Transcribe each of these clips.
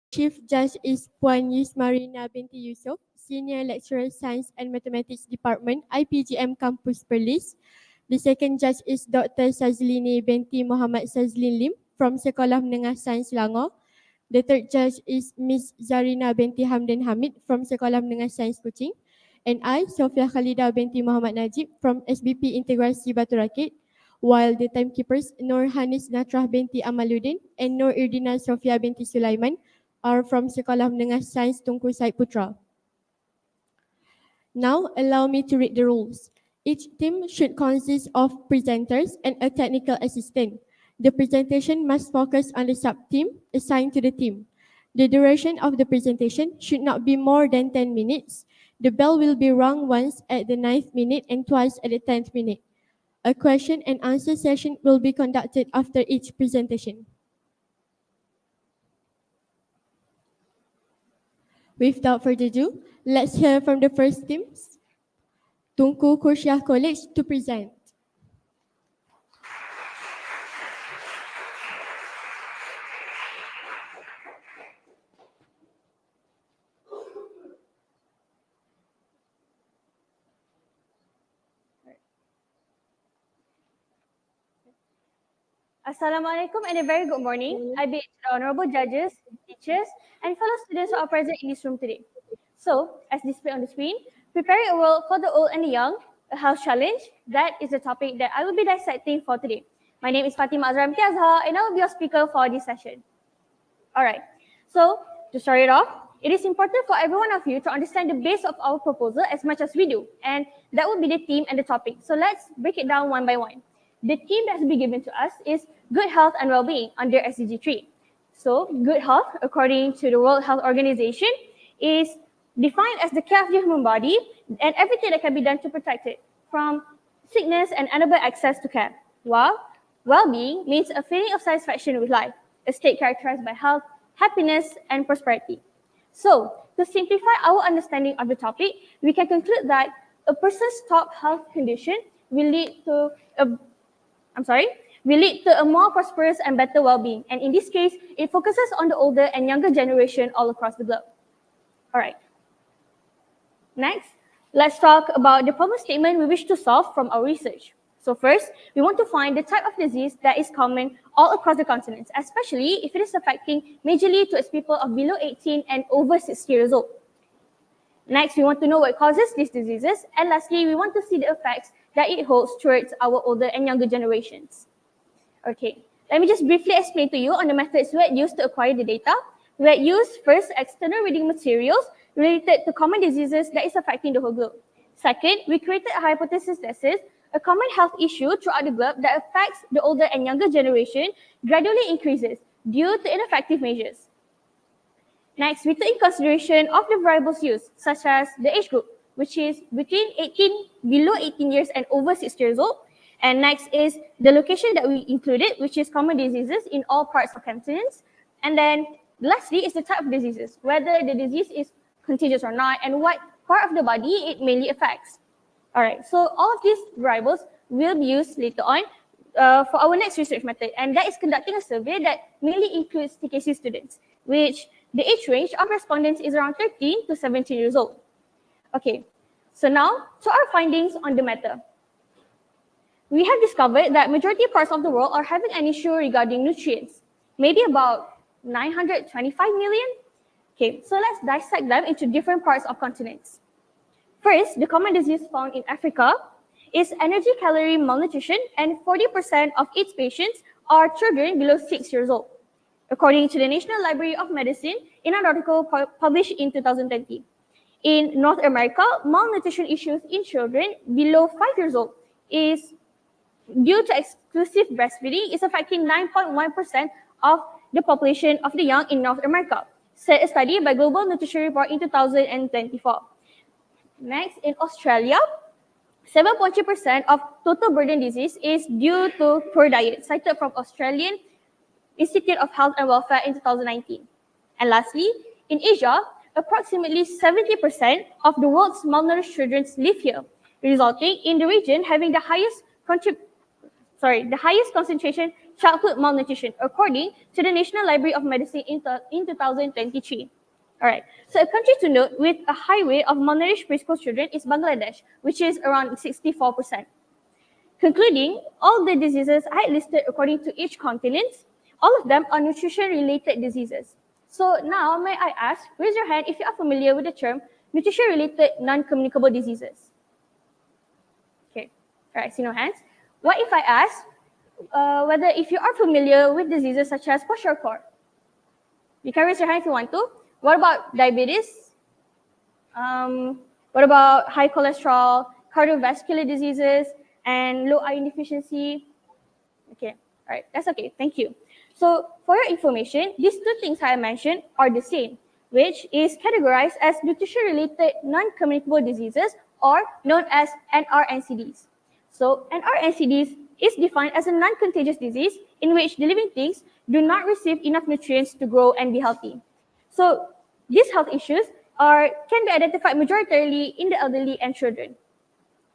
Chief Judge is Puan Yusmarina binti Yusof, Senior Lecturer Science and Mathematics Department, IPGM Campus Perlis. The second judge is Dr. Sazlini binti Muhammad Sazlin Lim from Sekolah Menengah Sains Selangor. The third judge is Ms. Zarina binti Hamdan Hamid from Sekolah Menengah Sains Kuching. And I, Sofia Khalida binti Muhammad Najib from SBP Integrasi Batu Rakit. While the timekeepers Nur Hanis Natrah binti Amaluddin and Nur Irdina Sofia binti Sulaiman are from Sekolah Menengah Sains TUNKU Said Putra. Now, allow me to read the rules. Each team should consist of presenters and a technical assistant. The presentation must focus on the sub-team assigned to the team. The duration of the presentation should not be more than 10 minutes. The bell will be rung once at the 9th minute and twice at the 10th minute. A question and answer session will be conducted after each presentation. Without further ado, let's hear from the first teams. TUNKU KURSHIAH College to present. Assalamualaikum and a very good morning. I bid the honorable judges, teachers, and fellow students who are present in this room today. So, as displayed on the screen, preparing a world for the old and the young, a health challenge, that is the topic that I will be dissecting for today. My name is Fatima Azram Tiazha, and I will be your speaker for this session. Alright, so to start it off, it is important for every one of you to understand the base of our proposal as much as we do, and that will be the theme and the topic. So let's break it down one by one. The theme that has been given to us is good health and well-being under SDG 3. So good health, according to the World Health Organization, is defined as the care of the human body and everything that can be done to protect it from sickness and enable access to care. While well-being means a feeling of satisfaction with life, a state characterized by health, happiness, and prosperity. So, to simplify our understanding of the topic, we can conclude that a person's top health condition will lead to a more prosperous and better well-being. And in this case, it focuses on the older and younger generation all across the globe. All right. Next, let's talk about the problem statement we wish to solve from our research. So first, we want to find the type of disease that is common all across the continents, especially if it is affecting majorly to its people of below 18 and over 60 years old. Next, we want to know what causes these diseases. And lastly, we want to see the effects that it holds towards our older and younger generations. Okay, let me just briefly explain to you on the methods we had used to acquire the data. We had used first external reading materials related to common diseases that is affecting the whole globe. Second, we created a hypothesis that says a common health issue throughout the globe that affects the older and younger generation gradually increases due to ineffective measures. Next, we took in consideration of the variables used, such as the age group, which is below 18 years and over 60 years old. And next is the location that we included, which is common diseases in all parts of continents. And then lastly is the type of diseases, whether the disease is contagious or not, and what part of the body it mainly affects. All right, so all of these variables will be used later on for our next research method, and that is conducting a survey that mainly includes TKC students, which the age range of respondents is around 13 to 17 years old. Okay, so now to our findings on the matter. We have discovered that majority parts of the world are having an issue regarding nutrients, maybe about 925 million. Okay, so let's dissect them into different parts of continents. First, the common disease found in Africa is energy calorie malnutrition, and 40% of its patients are children below 6 years old, according to the National Library of Medicine in an article published in 2020. In North America, malnutrition issues in children below 5 years old is due to exclusive breastfeeding is affecting 9.1% of the population of the young in North America, said a study by Global Nutrition Report in 2024. Next, in Australia, 7.3% of total burden disease is due to poor diet, cited from Australian Institute of Health and Welfare in 2019. And lastly, in Asia, approximately 70% of the world's malnourished children live here, resulting in the region having the highest concentration childhood malnutrition, according to the National Library of Medicine in 2023. All right, so a country to note with a high rate of malnourished preschool children is Bangladesh, which is around 64%. Concluding, all the diseases I listed according to each continent, all of them are nutrition-related diseases. So now, may I ask, raise your hand if you are familiar with the term nutrition-related non-communicable diseases. Okay, all right, see no hands. What if I ask whether if you are familiar with diseases such as kwashiorkor? You can raise your hand if you want to. What about diabetes? What about high cholesterol, cardiovascular diseases, and low iron deficiency? Okay, all right, that's okay, thank you. So for your information, these two things I mentioned are the same, which is categorized as nutrition-related non-communicable diseases or known as NRNCDs. So NRNCDs is defined as a non-contagious disease in which the living things do not receive enough nutrients to grow and be healthy. So these health issues can be identified majoritarily in the elderly and children.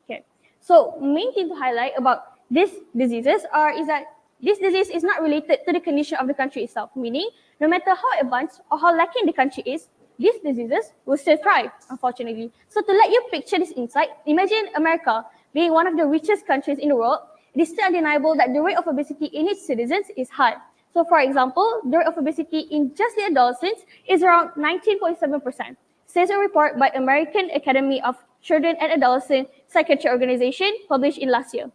Okay. So main thing to highlight about these diseases is that this disease is not related to the condition of the country itself, meaning no matter how advanced or how lacking the country is, these diseases will still thrive, unfortunately. So to let you picture this insight, imagine America being one of the richest countries in the world. It is still undeniable that the rate of obesity in its citizens is high. So for example, the rate of obesity in just the adolescents is around 19.7%, says a report by American Academy of Children and Adolescent Psychiatry Organization published in last year.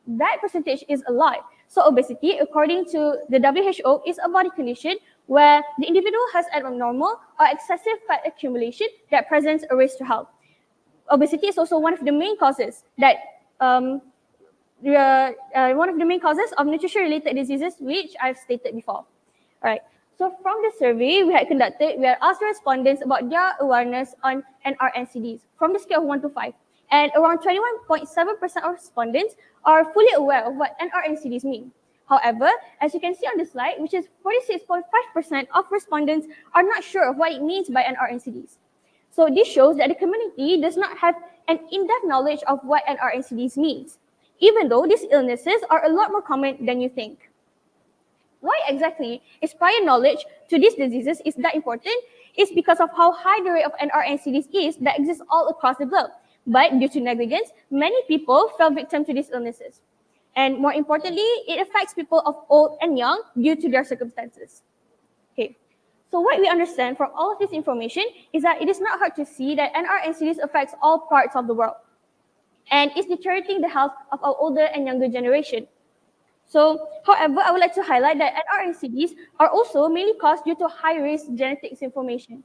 That percentage is a lot. So obesity, according to the WHO, is a body condition where the individual has an abnormal or excessive fat accumulation that presents a risk to health. Obesity is also one of the main causes that of nutrition-related diseases, which I've stated before. All right. So from the survey we had conducted, we had asked the respondents about their awareness on NRNCDs from the scale of 1 to 5. And around 21.7% of respondents are fully aware of what NRNCDs mean. However, as you can see on the slide, which is 46.5% of respondents are not sure of what it means by NRNCDs. So this shows that the community does not have an in-depth knowledge of what NRNCDs means, even though these illnesses are a lot more common than you think. Why exactly is prior knowledge to these diseases is that important? Is because of how high the rate of NRNCDs is that exists all across the globe. But due to negligence, many people fell victim to these illnesses. And more importantly, it affects people of old and young due to their circumstances. Okay. So what we understand from all of this information is that it is not hard to see that NRNCDs affects all parts of the world and is deteriorating the health of our older and younger generation. So, however, I would like to highlight that NRNCDs are also mainly caused due to high-risk genetics information.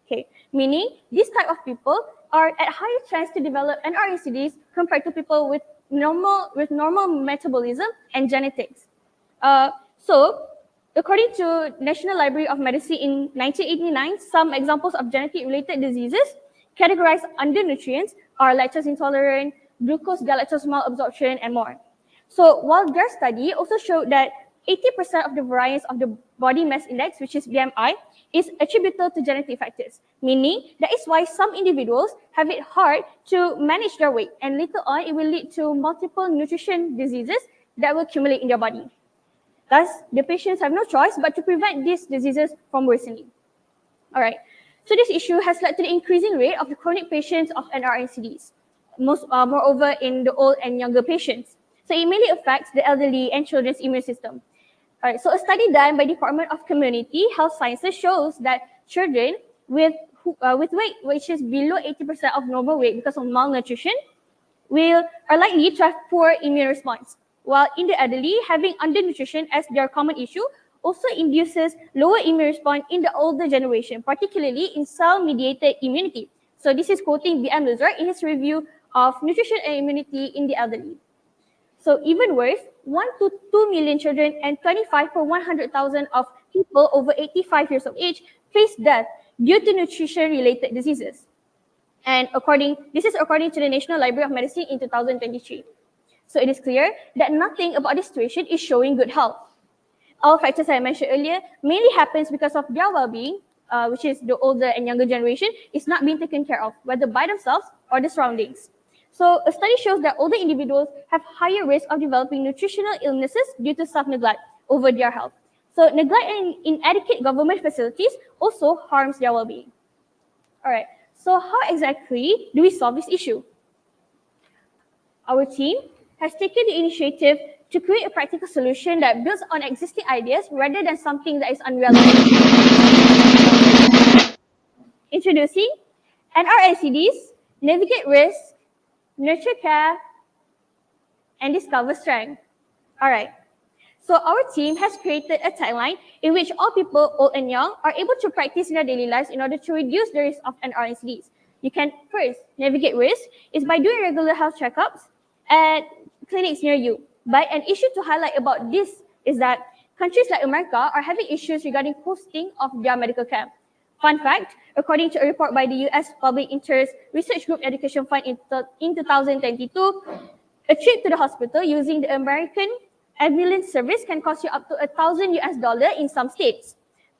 Okay, meaning these type of people are at higher chance to develop NRNCDs compared to people with normal metabolism and genetics. So, according to National Library of Medicine in 1989, some examples of genetic-related diseases categorized under nutrients are lactose intolerant, glucose galactose malabsorption, and more. So while their study also showed that 80% of the variance of the body mass index, which is BMI, is attributable to genetic factors, meaning that is why some individuals have it hard to manage their weight, and later on it will lead to multiple nutrition diseases that will accumulate in their body. Thus, the patients have no choice but to prevent these diseases from worsening. All right, so this issue has led to the increasing rate of the chronic patients of NRNCDs, moreover in the old and younger patients. So it mainly affects the elderly and children's immune system. All right, so a study done by Department of Community Health Sciences shows that children with weight which is below 80% of normal weight because of malnutrition are likely to have poor immune response, while in the elderly, having undernutrition as their common issue also induces lower immune response in the older generation, particularly in cell-mediated immunity. So this is quoting B.M. Luzar in his review of nutrition and immunity in the elderly. So even worse, 1 to 2 million children and 25 per 100,000 of people over 85 years of age face death due to nutrition-related diseases. And this is according to the National Library of Medicine in 2023. So it is clear that nothing about this situation is showing good health. All factors I mentioned earlier mainly happens because of their well-being, which is the older and younger generation, is not being taken care of, whether by themselves or the surroundings. So a study shows that older individuals have higher risk of developing nutritional illnesses due to self-neglect over their health. So neglect and inadequate government facilities also harms their well-being. All right, so how exactly do we solve this issue? Our team has taken the initiative to create a practical solution that builds on existing ideas rather than something that is unrelevant. Introducing NRNCDs, Navigate Risk, Nurture Care, and Discover Strength. All right. So our team has created a timeline in which all people, old and young, are able to practice in their daily lives in order to reduce the risk of NRNCDs. You can first navigate risk is by doing regular health checkups at clinics near you. But an issue to highlight about this is that countries like America are having issues regarding hosting of their medical care. Fun fact, according to a report by the US Public Interest Research Group Education Fund in 2022, a trip to the hospital using the American ambulance service can cost you up to $1,000 in some states.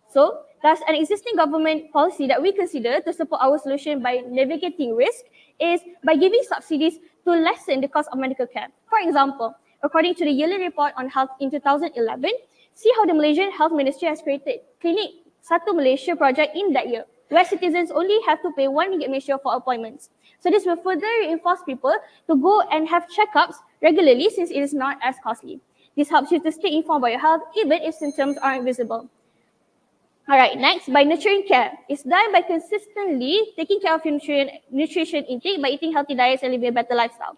So, thus an existing government policy that we consider to support our solution by navigating risk is by giving subsidies to lessen the cost of medical care. For example, according to the yearly report on health in 2011, see how the Malaysian Health Ministry has created Clinic Satu Malaysia project in that year, where citizens only have to pay RM1 Malaysia for appointments. So this will further reinforce people to go and have checkups regularly since it is not as costly. This helps you to stay informed about your health even if symptoms aren't visible. All right, next, by nurturing care. It's done by consistently taking care of your nutrition intake by eating healthy diets and living a better lifestyle.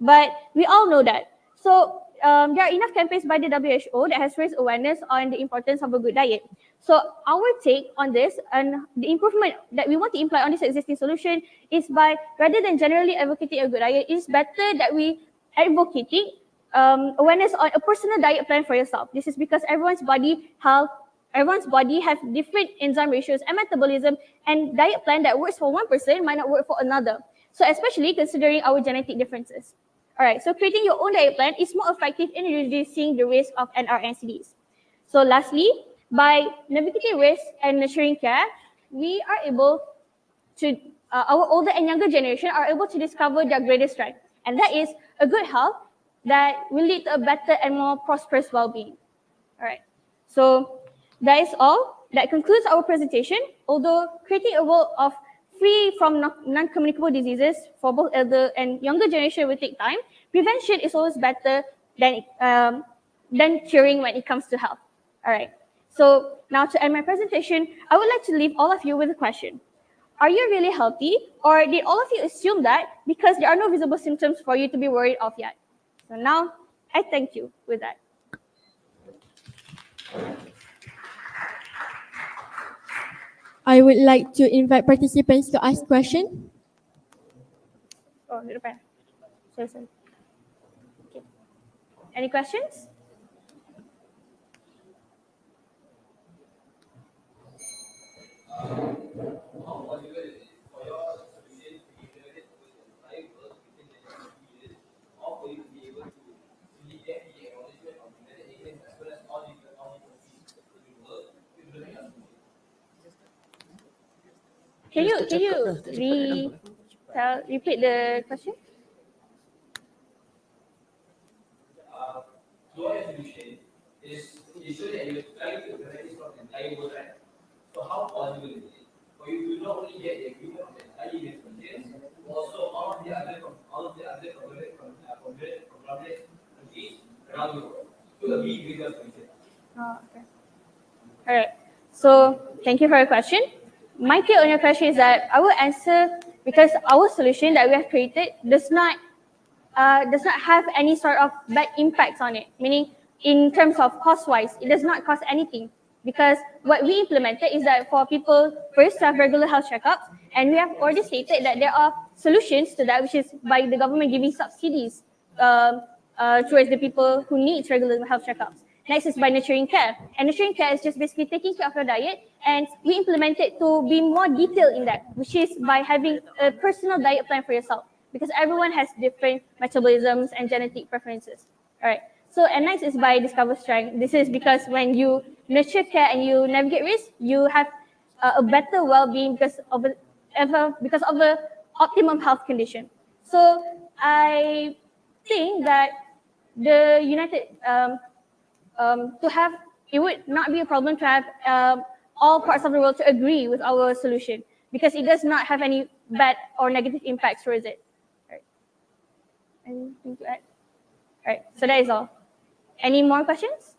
But we all know that. So there are enough campaigns by the WHO that has raised awareness on the importance of a good diet. So our take on this and the improvement that we want to imply on this existing solution is by, rather than generally advocating a good diet, it's better that we advocating awareness on a personal diet plan for yourself. This is because everyone's body have different enzyme ratios and metabolism, and diet plan that works for one person might not work for another. So especially considering our genetic differences. All right, so creating your own diet plan is more effective in reducing the risk of NRNCDs. So lastly, by navigating risk and nurturing care, we are able to, our older and younger generation are able to discover their greatest strength. And that is a good health that will lead to a better and more prosperous well-being. All right, so that is all. That concludes our presentation. Although creating a world of free from non-communicable diseases for both elder and younger generation will take time, prevention is always better than curing when it comes to health. All right. So now to end my presentation, I would like to leave all of you with a question. Are you really healthy, or did all of you assume that because there are no visible symptoms for you to be worried of yet? So now I thank you with that. I would like to invite participants to ask questions. Oh, di depan. Sorry. Okay. Any questions? Can you repeat the question? Your solution is ensure that you try to practice from the entire world, right? So how possible is it for you to not only get the agreement of the entire countries, but also all of the other conglomerate countries around the world to agree with your solution? Oh, okay. All right. So thank you for your question. My take on your question is that I will answer because our solution that we have created does not have any sort of bad impacts on it. Meaning, in terms of cost-wise, it does not cost anything. Because what we implemented is that for people first to have regular health checkups, and we have already stated that there are solutions to that, which is by the government giving subsidies towards the people who need regular health checkups. Next is by nurturing care. And nurturing care is just basically taking care of your diet, and we implemented to be more detailed in that, which is by having a personal diet plan for yourself, because everyone has different metabolisms and genetic preferences. All right. So, and next is by discover strength. This is because when you nurture care and you navigate risk, you have a better well-being because of a optimum health condition. So I think that the it would not be a problem to have all parts of the world to agree with our solution, because it does not have any bad or negative impacts towards it. Right. Anything to add? All right, so that is all. Any more questions?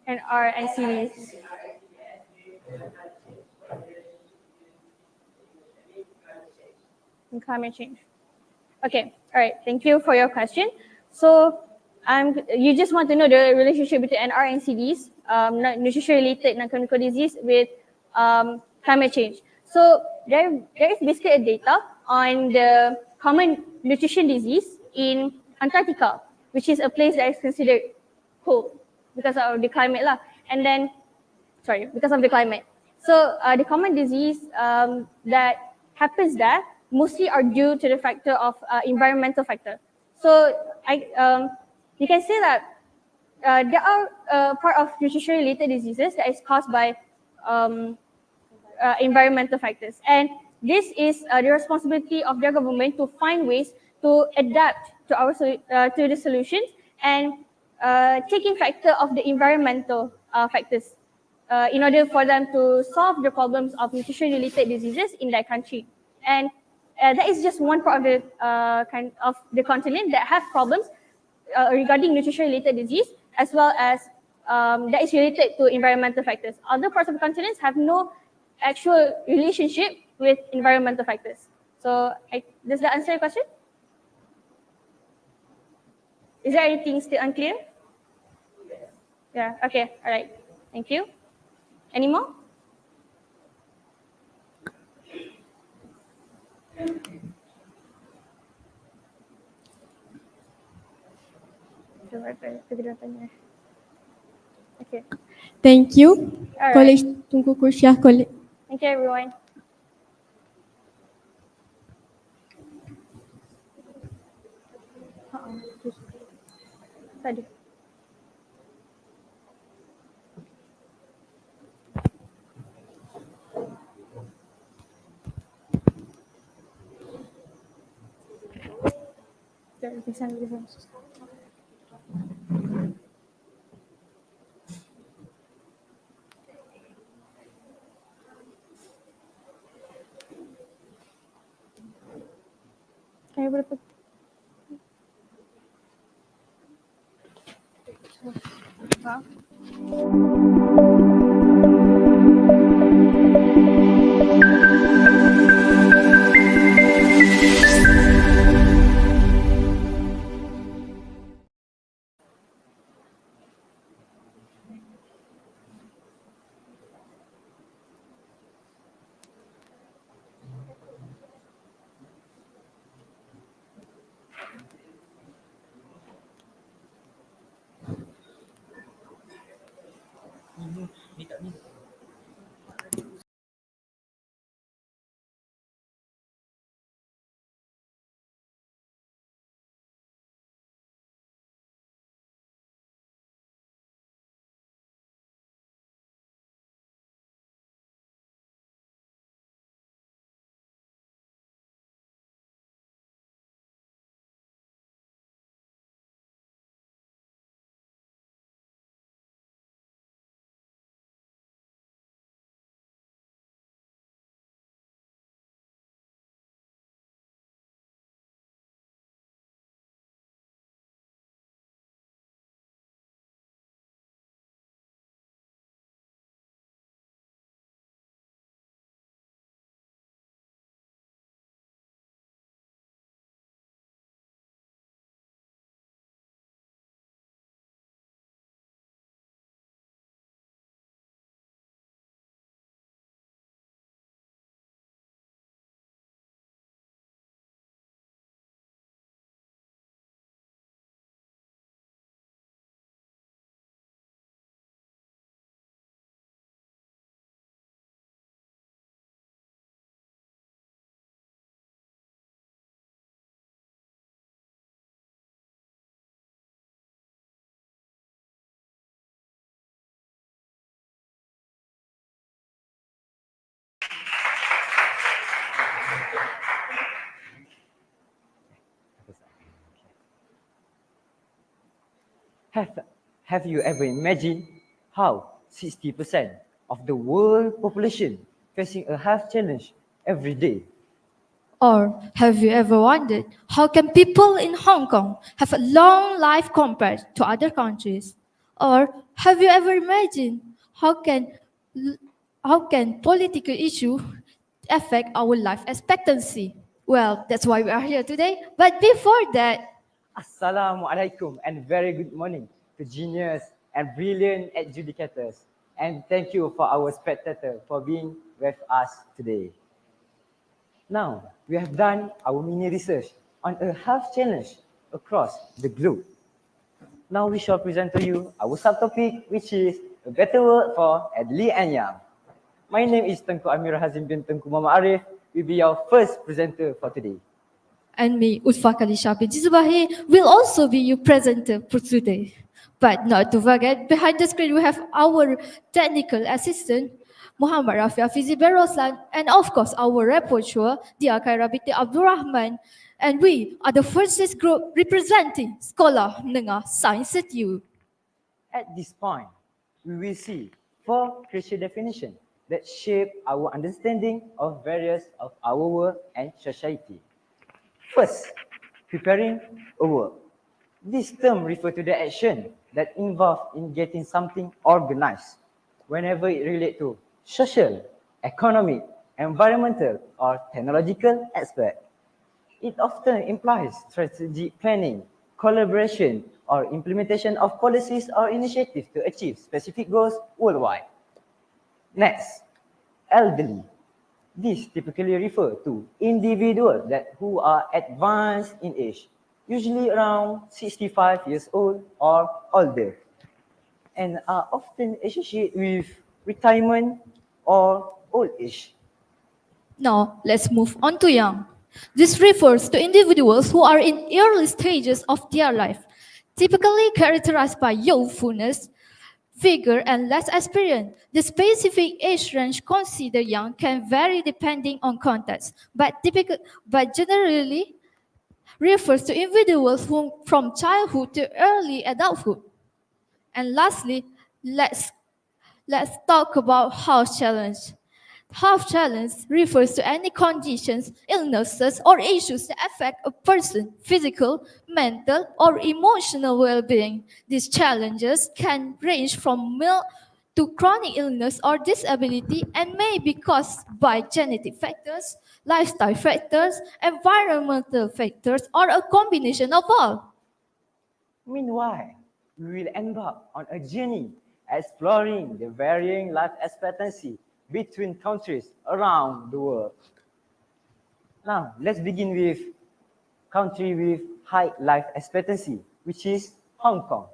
And R and series. And climate change. Okay, all right, thank you for your question. So you just want to know the relationship between NR and CDs, nutrition-related non-communicable disease with climate change. So there is basically a data on the common nutrition disease in Antarctica, which is a place that is considered cold because of the climate lah. And then, because of the climate. So the common disease that happens there mostly are due to the factor of environmental factor. So you can say that there are part of nutrition-related diseases that is caused by environmental factors, and this is the responsibility of their government to find ways to adapt to to the solutions and taking factor of the environmental factors in order for them to solve the problems of nutrition-related diseases in their country. And that is just one part of the kind of the continent that have problems regarding nutrition-related disease, as well as that is related to environmental factors. Other parts of the continents have no actual relationship with environmental factors. So does that answer your question? Is there anything still unclear? Yeah, okay, all right. Thank you. Any more? Okay. Thank you. All right. College TUNKU KURSHIAH College. Thank you, everyone. Tadi. Kayak berapa? Have you ever imagined how 60% of the world population facing a health challenge every day? Or have you ever wondered how can people in Hong Kong have a long life compared to other countries? Or have you ever imagined how can political issue affect our life expectancy? Well, that's why we are here today. But before that, Assalamualaikum and very good morning to genius and brilliant adjudicators. And thank you for our spectator for being with us today. Now, we have done our mini research on a health challenge across the globe. Now we shall present to you our subtopic, which is a better world for elderly and young. My name is TUNKU Amir Hazim bin TUNKU Muhammad Arif. Will be our first presenter for today. and me, Utfa Kalisha bin Jizubahi, will also be your presenter for today. But not to forget, behind the screen we have our technical assistant, Muhammad Rafi Afizi Beroslan, and of course our rapporteur, Dia Khaira binti Abdul Rahman. And we are the FRSIS group representing Sekolah Menengah Sains SETIU. At this point, we will see 4 crucial definitions that shape our understanding of various of our work and society. First, preparing a work. This term refers to the action that involved in getting something organized whenever it relates to social, economic, environmental, or technological aspect. It often implies strategic planning, collaboration, or implementation of policies or initiatives to achieve specific goals worldwide. Next, elderly. This typically refers to individuals who are advanced in age, usually around 65 years old or older, and are often associated with retirement or old age. Now, let's move on to young. This refers to individuals who are in early stages of their life, typically characterized by youthfulness, vigor, and less experience. The specific age range considered young can vary depending on context, but generally refers to individuals who from childhood to early adulthood. And lastly, let's talk about health challenge. Health challenge refers to any conditions, illnesses, or issues that affect a person's physical, mental, or emotional well-being. These challenges can range from mild to chronic illness or disability and may be caused by genetic factors, lifestyle factors, environmental factors, or a combination of all. Meanwhile, we will embark on a journey exploring the varying life expectancy between countries around the world. Now, let's begin with country with high life expectancy, which is Hong Kong.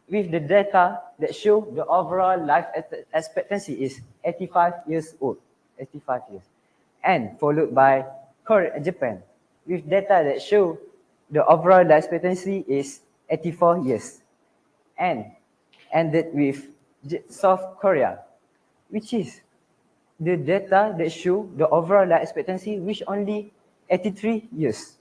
With the data that show the overall life expectancy is 85 years old, 85 years, and followed by Korea and Japan, with data that show the overall life expectancy is 84 years, and ended with South Korea, which is the data that show the overall life expectancy which only 83 years.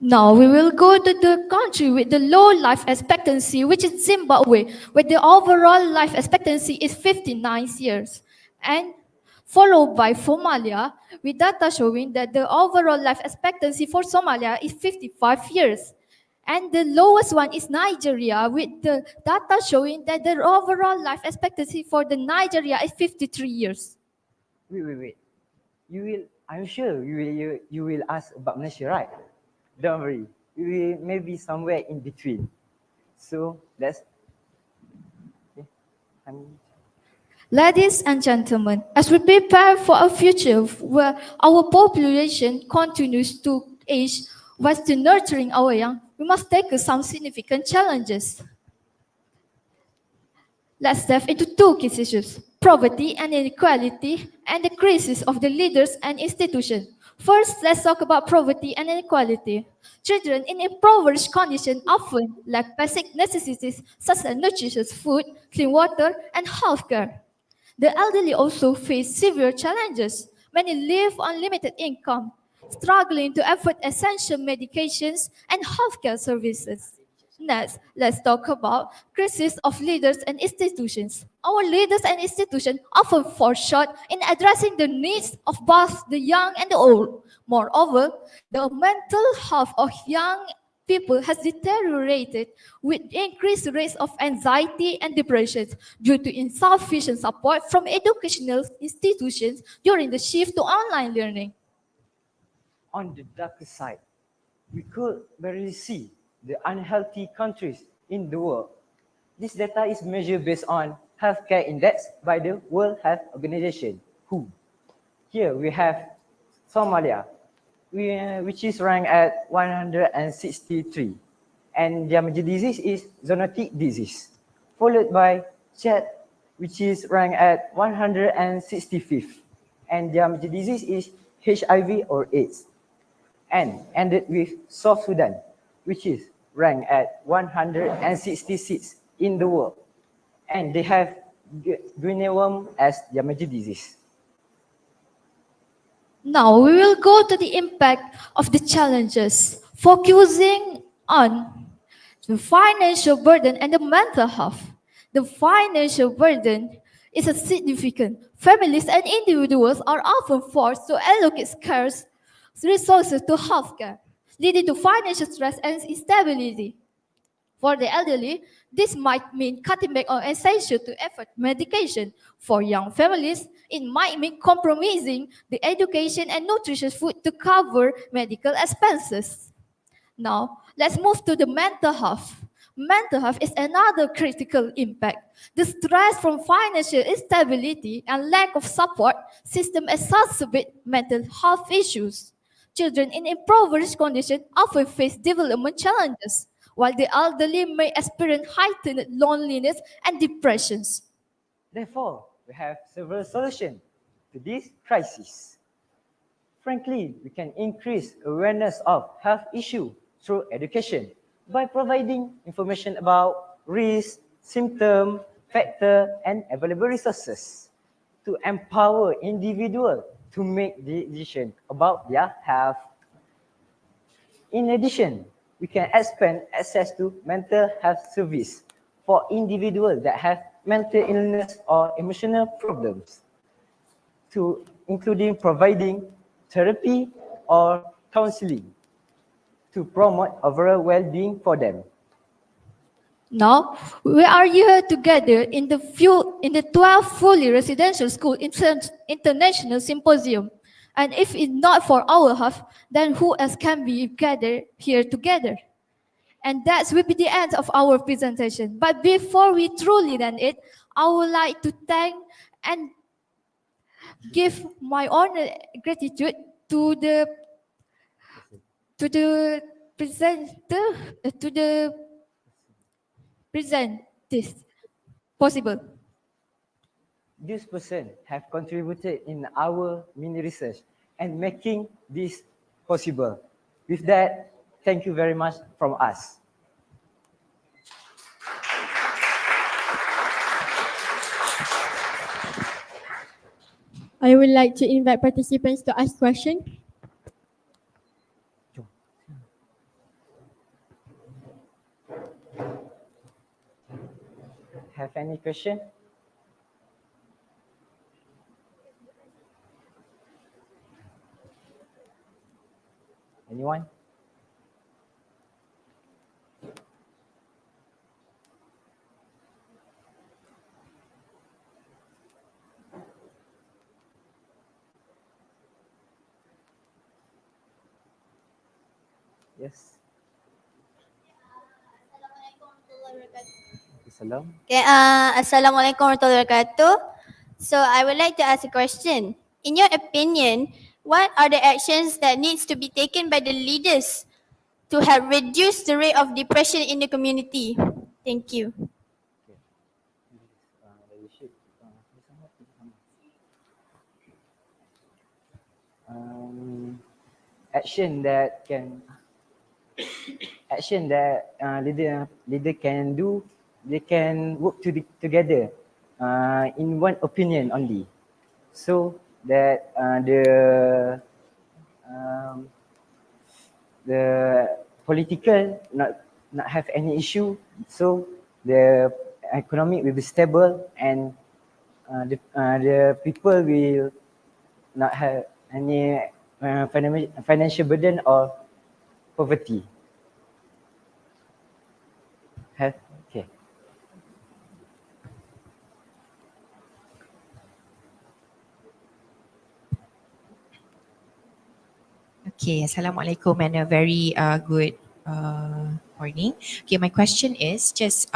Now we will go to the country with the low life expectancy, which is Zimbabwe, where the overall life expectancy is 59 years. And followed by Somalia, with data showing that the overall life expectancy for Somalia is 55 years. And the lowest one is Nigeria, with the data showing that the overall life expectancy for the Nigeria is 53 years. Wait. I'm sure you will ask about Malaysia, right? Don't worry. We will maybe somewhere in between. So let's. Ladies and gentlemen, as we prepare for a future where our population continues to age while still nurturing our young, we must tackle some significant challenges. Let's dive into 2 key issues: poverty and inequality, and the crisis of the leaders and institutions. First, let's talk about poverty and inequality. Children in impoverished conditions often lack basic necessities such as nutritious food, clean water, and healthcare. The elderly also face severe challenges. Many live on limited income, struggling to afford essential medications and healthcare services. Next, let's talk about crisis of leaders and institutions. Our leaders and institutions often fall short in addressing the needs of both the young and the old. Moreover, the mental health of young people has deteriorated with increased rates of anxiety and depression due to insufficient support from educational institutions during the shift to online learning. On the darker side, we could barely see the unhealthy countries in the world. This data is measured based on healthcare index by the World Health Organization, WHO. Here we have Somalia, which is ranked at 163, and their major disease is zoonotic disease, followed by Chad, which is ranked at 165th, and their major disease is HIV or AIDS, and ended with South Sudan, which is ranked at 166 in the world, and they have Guinea worm as their major disease. Now we will go to the impact of the challenges, focusing on the financial burden and the mental health. The financial burden is a significant. Families and individuals are often forced to allocate scarce resources to healthcare, leading to financial stress and instability. For the elderly, this might mean cutting back on essential to afford medication. For young families, it might mean compromising the education and nutritious food to cover medical expenses. Now, let's move to the mental health. Mental health is another critical impact. The stress from financial instability and lack of support system exacerbate mental health issues. Children in impoverished conditions often face development challenges, while the elderly may experience heightened loneliness and depressions. Therefore, we have several solutions to this crisis. Frankly, we can increase awareness of health issues through education by providing information about risk, symptom, factor, and available resources to empower individuals to make decisions about their health. In addition, we can expand access to mental health service for individuals that have mental illness or emotional problems, to including providing therapy or counseling to promote overall well-being for them. Now, we are here together in the 12th fully residential school international symposium. And if it's not for our health, then who else can be gathered here together? And that will be the end of our presentation. But before we truly end it, I would like to thank and give my honor gratitude to the presenter, to the present this possible. This person have contributed in our mini research and making this possible. With that, thank you very much from us. I would like to invite participants to ask questions. Have any question? Anyone? Yes. Salam. Okay, Assalamualaikum warahmatullahi wabarakatuh. So I would like to ask a question. In your opinion, what are the actions that needs to be taken by the leaders to have reduced the rate of depression in the community? Thank you. Action that leader can do, they can work together in one opinion only, so that the political, not not have any issue. So the economy will be stable and the people will not have any financial burden or poverty. Okay. Okay, Assalamualaikum and a very good morning. Okay, my question is just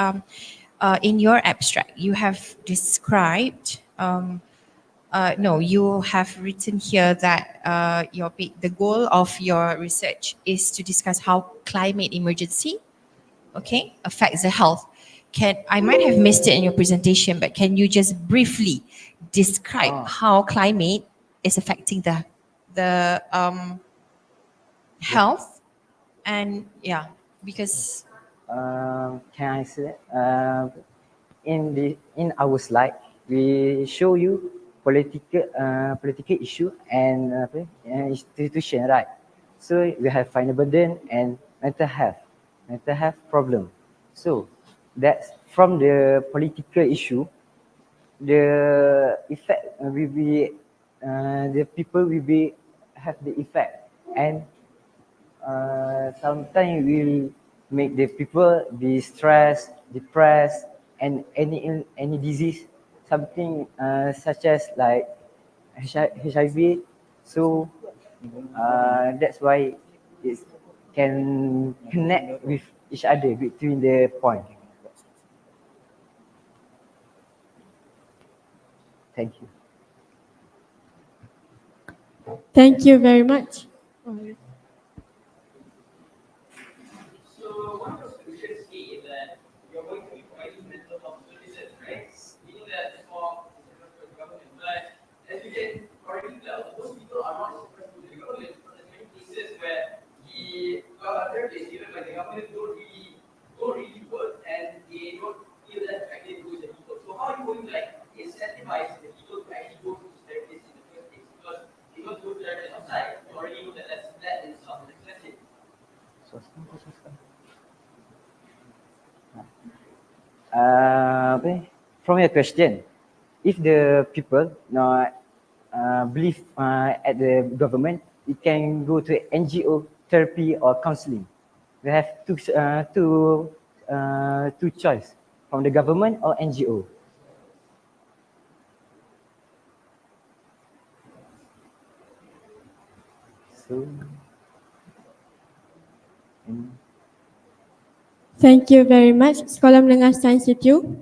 in your abstract, you have described, no, you have written here that the goal of your research is to discuss how climate emergency, okay, affects the health. I might have missed it in your presentation, but can you just briefly describe how climate is affecting the health and because Can I say in our slide we show you political issue and institution, right? So we have financial burden and mental health problem. So that's from the political issue, the effect will be the people will be have the effect and sometimes will make the people be stressed, depressed, and any disease, something such as like HIV. So that's why it can connect with each other between the point. Thank you. Thank you very much. So one of the solutions is that you're going to be providing mental health services, right? Meaning that for the government. But as you can already tell, those people are not supposed to the government because there's many cases where the therapists given by the government don't really work and they don't feel that effective with the people. So how are you going to like incentivize the people to actually go to therapists in the first place? Because they don't go to therapists outside, you already know that that in itself is expensive. From your question, if the people not believe at the government, it can go to NGO therapy or counseling. We have two choice from the government or NGO. So, Thank you very much. Sekolah Menengah Sains SETIU.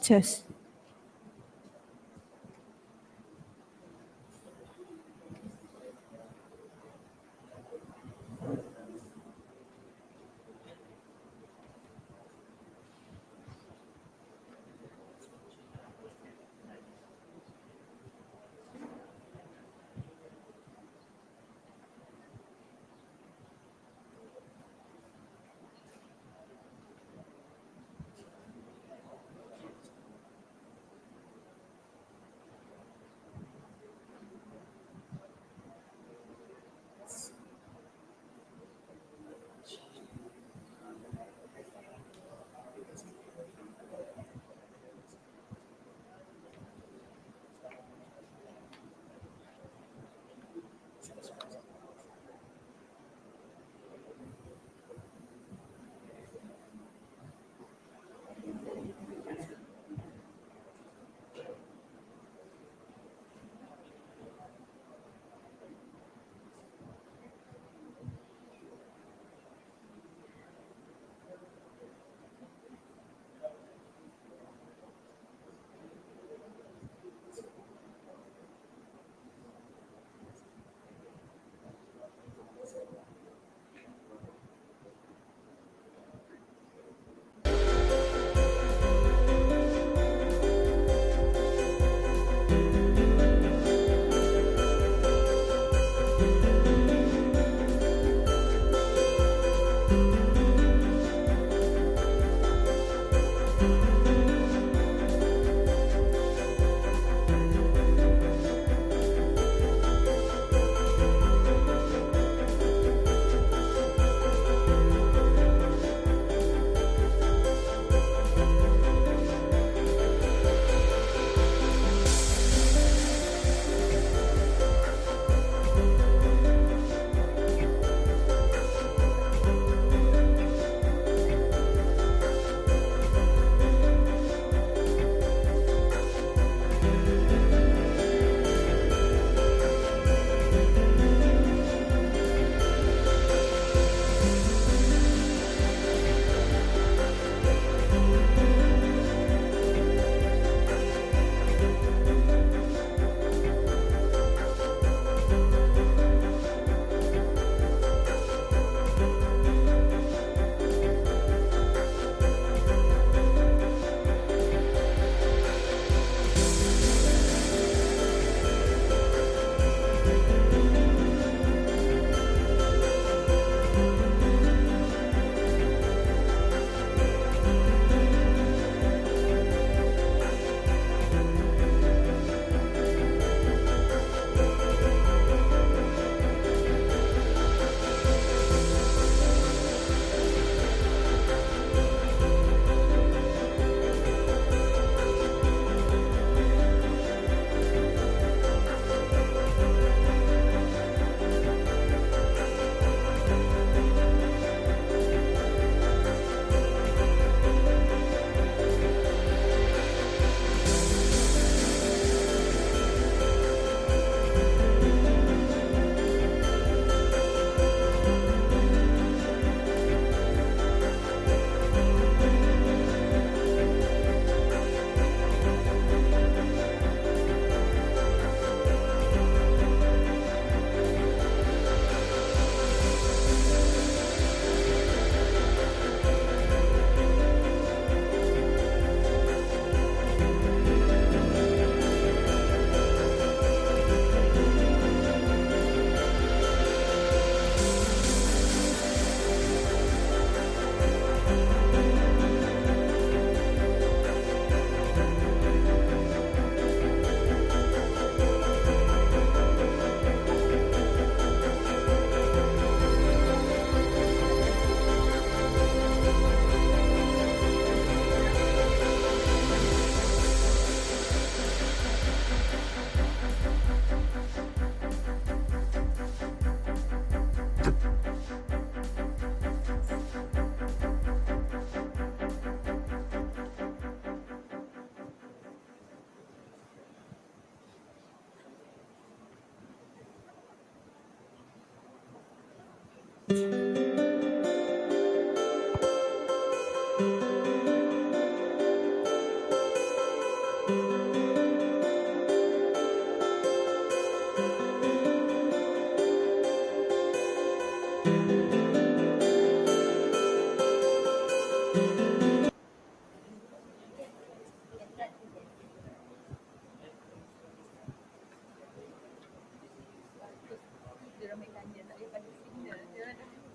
Cheers.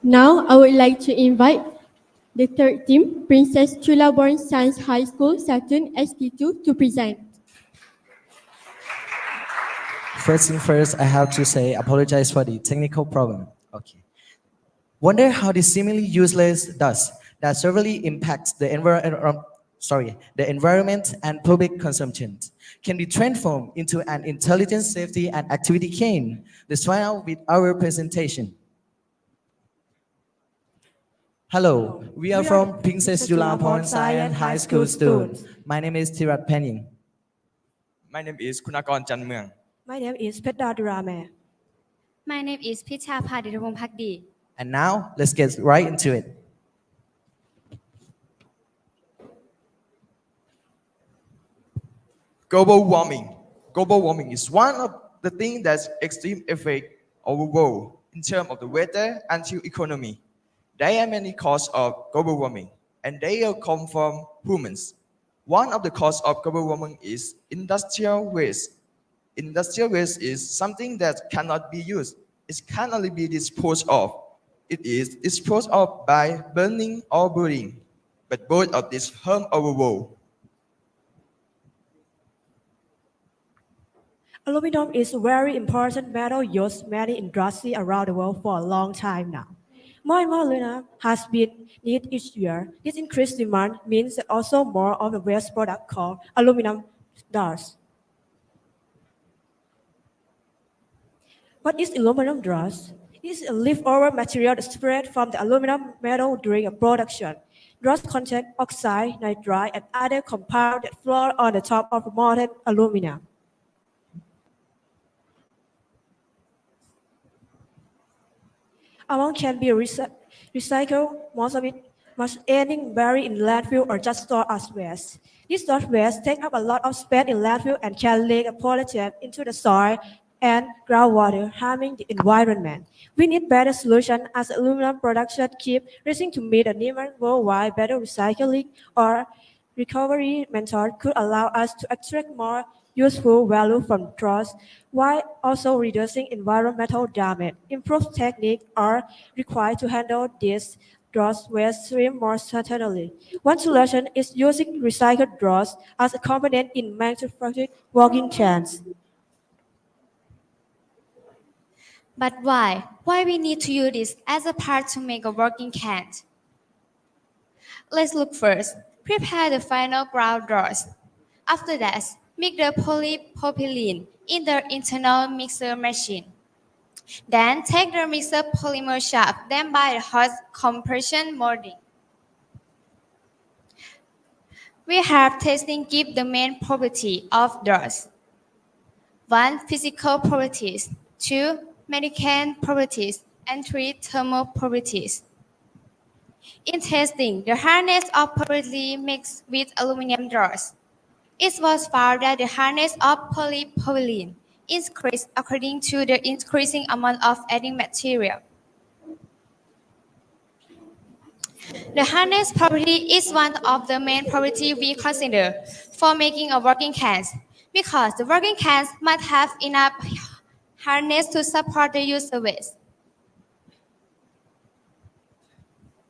Now, I would like to invite the third team, Princess Chulabhorn Science High School, SATUN ST2, to present. First thing first, I have to say apologize for the technical problem. Okay. Wonder how this seemingly useless dust that severely impacts the environment and public consumption can be transformed into an intelligent safety and activity cane. Let's try out with our presentation. Hello, we are from Princess Chulabhorn Science High School students. My name is Tirat Penin. My name is Kunakon Chanmyeong. My name is Petadurame. My name is Picha Padiravong Pakdi. And now, let's get right into it. Global warming. Global warming is one of the things that's extreme effect of the world in terms of the weather and to economy. There are many causes of global warming, and they all come from humans. One of the causes of global warming is industrial waste. Industrial waste is something that cannot be used. It can only be disposed of. It is disposed of by burning or burning, but both of these harm our world. Aluminum is a very important metal used in many industries around the world for a long time now. More and more aluminum has been needed each year. This increased demand means that also more of the waste product called aluminum dust. What is aluminum dust? It is a leftover material that spread from the aluminum metal during a production. Dust contains oxide, nitride, and other compounds that float on the top of molten aluminum. Amount can be recycled, most of it must ending buried in landfill or just stored as waste. This dust waste take up a lot of space in landfill and can leak a pollutant into the soil and groundwater, harming the environment. We need better solution as aluminum production keep rising to meet a demand worldwide. Better recycling or recovery method could allow us to extract more useful value from dust while also reducing environmental damage. Improved techniques are required to handle this dust waste stream more sustainably. One solution is using recycled dust as a component in manufacturing working cans. But why? Why we need to use this as a part to make a working can? Let's look first. Prepare the final ground dust. After that, mix the polypropylene in the internal mixer machine. Then take the mixer polymer shaft, then by the hot compression molding. We have testing give the main property of dust. 1. Physical properties. 2. Mechanical properties. And 3. Thermal properties. In testing, the hardness of polypropylene mixed with aluminum dust. It was found that the hardness of polypropylene increased according to the increasing amount of adding material. The hardness property is one of the main properties we consider for making a working can, because the working can must have enough hardness to support the user waste.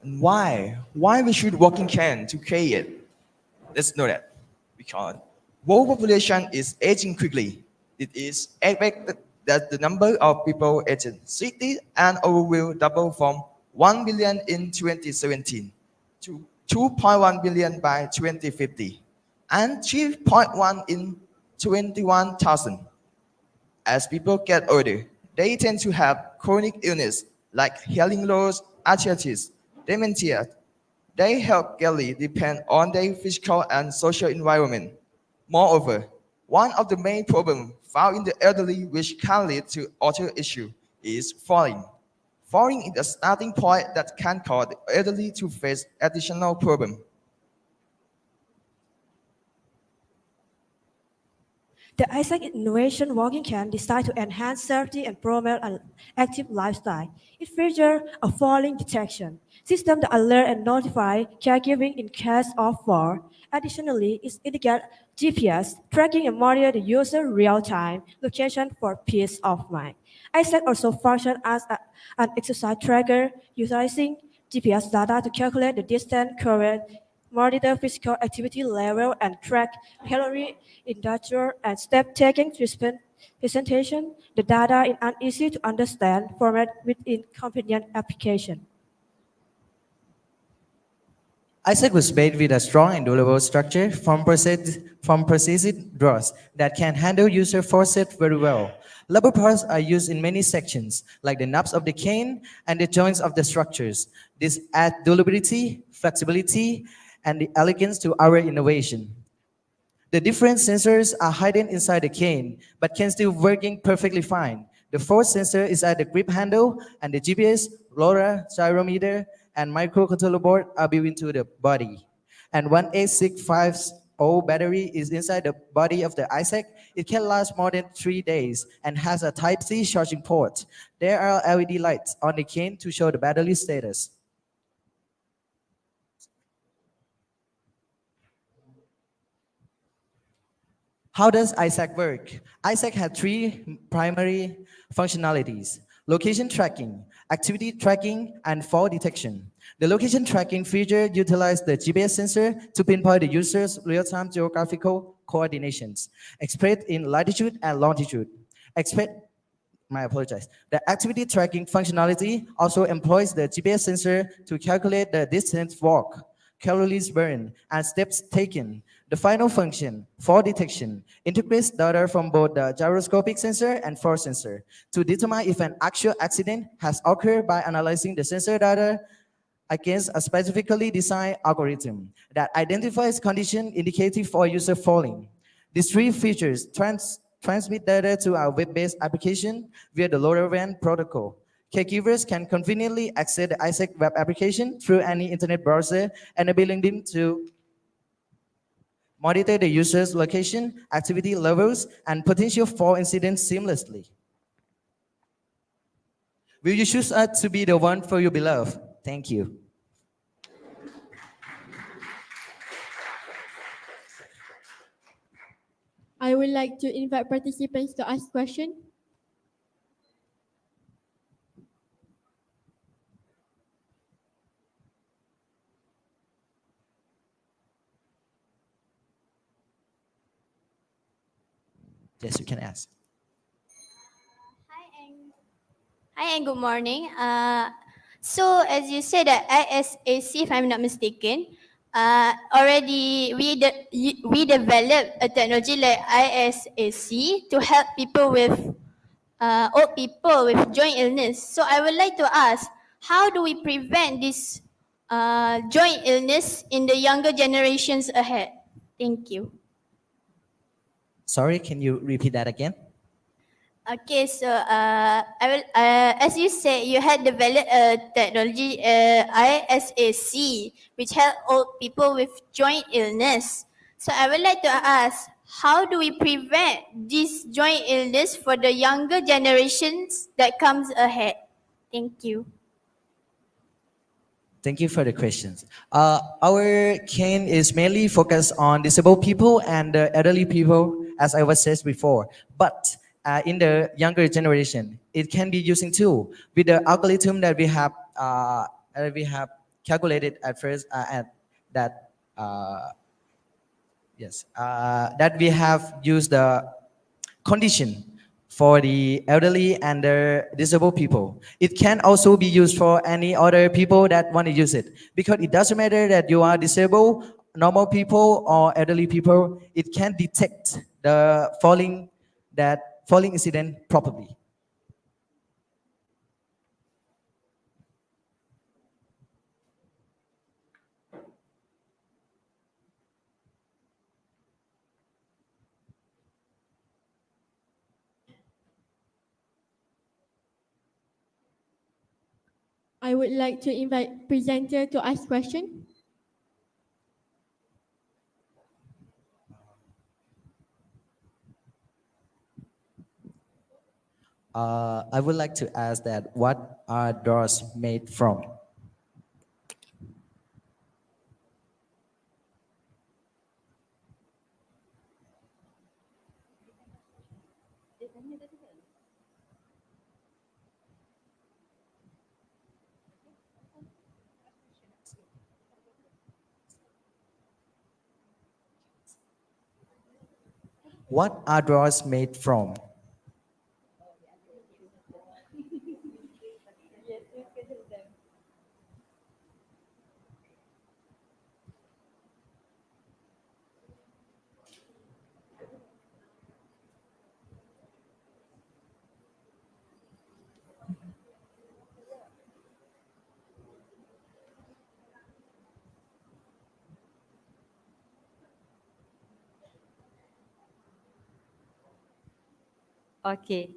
And why? Why we should working can to create it? Let's know that. Because world population is aging quickly. It is expected that the number of people aging 60 and over will double from 1 billion in 2017 to 2.1 billion by 2050 and 3.1 in 21,000. As people get older, they tend to have chronic illness like hearing loss, arthritis, dementia. They health greatly depend on their physical and social environment. Moreover, one of the main problems found in the elderly which can lead to other issues is falling. Falling is a starting point that can cause the elderly to face additional problems. The ISAC Innovation Walking Can designed to enhance safety and promote an active lifestyle. It features a falling detection system that alert and notify caregiving in case of fall. Additionally, it indicates GPS tracking and monitor the user real-time location for peace of mind. ISAC also functions as an exercise tracker utilizing GPS data to calculate the distance covered, monitor physical activity level, and track calorie industry and step-taking presentation. The data in an easy-to-understand format within convenient application. ISAC was made with a strong and durable structure from persistent drawers that can handle user forces very well. Rubber parts are used in many sections, like the knobs of the cane and the joints of the structures. This adds durability, flexibility, and the elegance to our innovation. The different sensors are hidden inside the cane, but can still working perfectly fine. The fourth sensor is at the grip handle, and the GPS, LoRa, gyrometer, and microcontroller board are built into the body. And one 8650 battery is inside the body of the ISAC. It can last more than 3 days and has a Type-C charging port. There are LED lights on the cane to show the battery status. How does ISAC work? ISAC has 3 primary functionalities: location tracking, activity tracking, and fall detection. The location tracking feature utilizes the GPS sensor to pinpoint the user's real-time geographical coordinations, expressed in latitude and longitude. The activity tracking functionality also employs the GPS sensor to calculate the distance walked, calories burned, and steps taken. The final function, fall detection, integrates data from both the gyroscopic sensor and force sensor to determine if an actual accident has occurred by analyzing the sensor data against a specifically designed algorithm that identifies condition indicative for user falling. These 3 features transmit data to our web-based application via the LoRaWAN protocol. Caregivers can conveniently access the ISAC web application through any internet browser, enabling them to monitor the user's location, activity levels, and potential fall incidents seamlessly. Will you choose us to be the one for your beloved? Thank you. I would like to invite participants to ask questions. Yes, you can ask. Hi and good morning. So as you said that ISAC, if I'm not mistaken, already we developed a technology like ISAC to help people with old people with joint illness. So I would like to ask, how do we prevent this joint illness in the younger generations ahead? Thank you. Sorry, can you repeat that again? Okay, so I will. As you said, you had developed a technology, ISAC, which help old people with joint illness. So I would like to ask, how do we prevent this joint illness for the younger generations that comes ahead? Thank you. Thank you for the questions. Our cane is mainly focused on disabled people and elderly people, as I was said before. But in the younger generation, it can be using too with the algorithm that we have calculated at first that we have used the condition for the elderly and the disabled people. It can also be used for any other people that want to use it, because it doesn't matter that you are disabled, normal people, or elderly people. It can detect the falling incident properly. I would like to invite presenter to ask question. I would like to ask that what are drawers made from? What are drawers made from? Okay.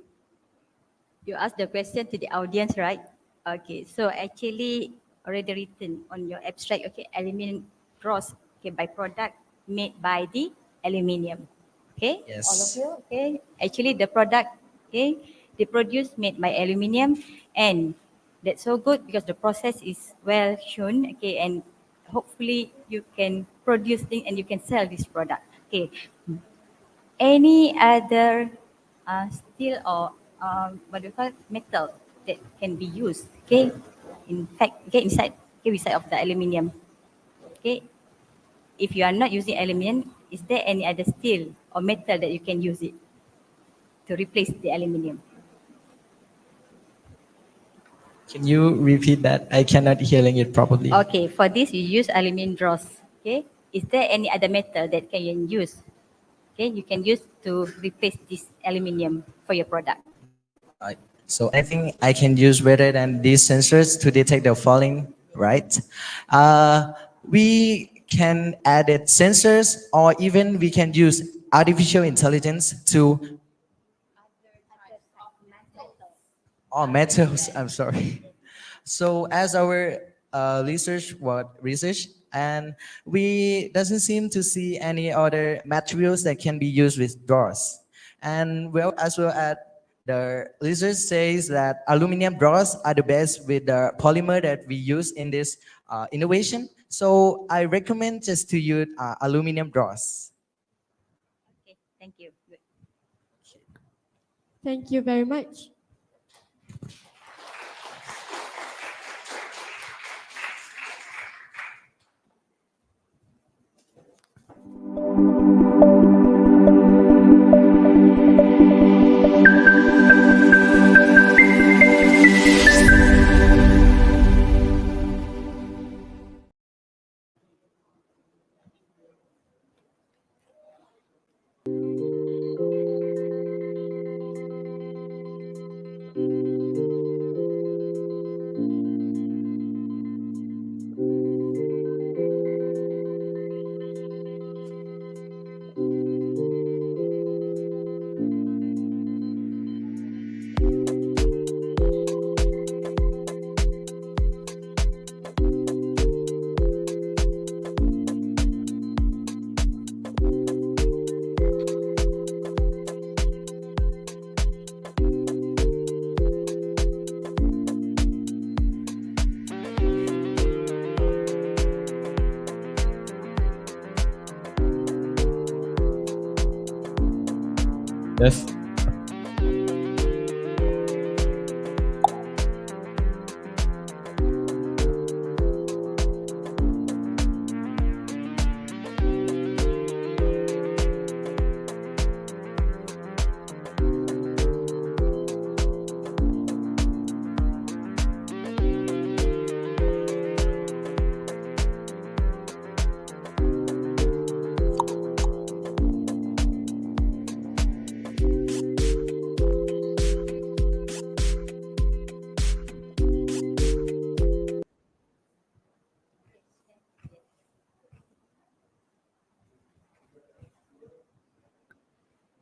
You asked the question to the audience, right? Okay. So actually already written on your abstract, okay, aluminium drawers, okay, by product made by the aluminium. Okay? Yes. All of you, okay? Actually the product, okay, they produce made by aluminium, and that's so good because the process is well shown, okay, and hopefully you can produce things and you can sell this product. Okay. Any other steel or what do you call it, metal that can be used, okay, in fact, okay, inside, okay, beside of the aluminium, okay. If you are not using aluminium, is there any other steel or metal that you can use it to replace the aluminium? Can you repeat that? I cannot hearing it properly. Okay, for this you use aluminium dross, okay. Is there any other metal that can you use, okay, you can use to replace this aluminium for your product? So anything I can use rather than these sensors to detect the falling, right? We can add it sensors, or even we can use artificial intelligence to metals. I'm sorry. So as our research, and we doesn't seem to see any other materials that can be used with drawers. And well, as well as the research says that aluminum drawers are the best with the polymer that we use in this innovation. So I recommend just to use aluminum drawers. Okay, thank you. Good. Thank you very much. Yes.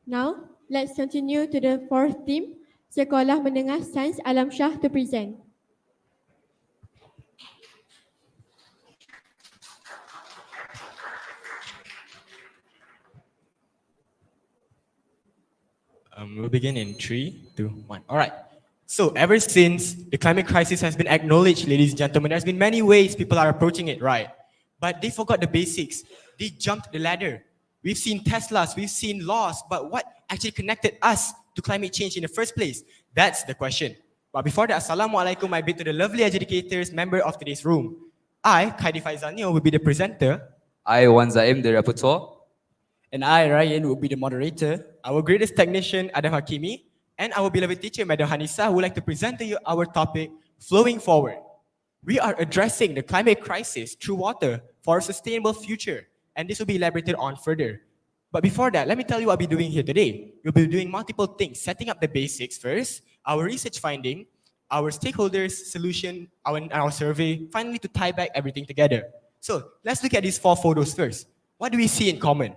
Now, let's continue to the fourth team, Sekolah Menengah Sains Alam Shah to present. We'll begin in 3, 2, 1. All right. So ever since the climate crisis has been acknowledged, ladies and gentlemen, there's been many ways people are approaching it, right? But they forgot the basics. They jumped the ladder. We've seen Teslas, we've seen laws, but what actually connected us to climate change in the first place? That's the question. But before that, Assalamualaikum, I bid to the lovely educators, member of today's room. I, Khaidi Faizanio, will be the presenter. I, Wan Zaim, the rapporteur. And I, Ryan, will be the moderator. Our greatest technician, Adam Hakimi, and our beloved teacher, Madam Hanisa, would like to present to you our topic, Flowing Forward. We are addressing the climate crisis through water for a sustainable future, and this will be elaborated on further. But before that, let me tell you what I'll be doing here today. We'll be doing multiple things, setting up the basics first, our research finding, our stakeholders' solution, our survey, finally to tie back everything together. So let's look at these 4 photos first. What do we see in common?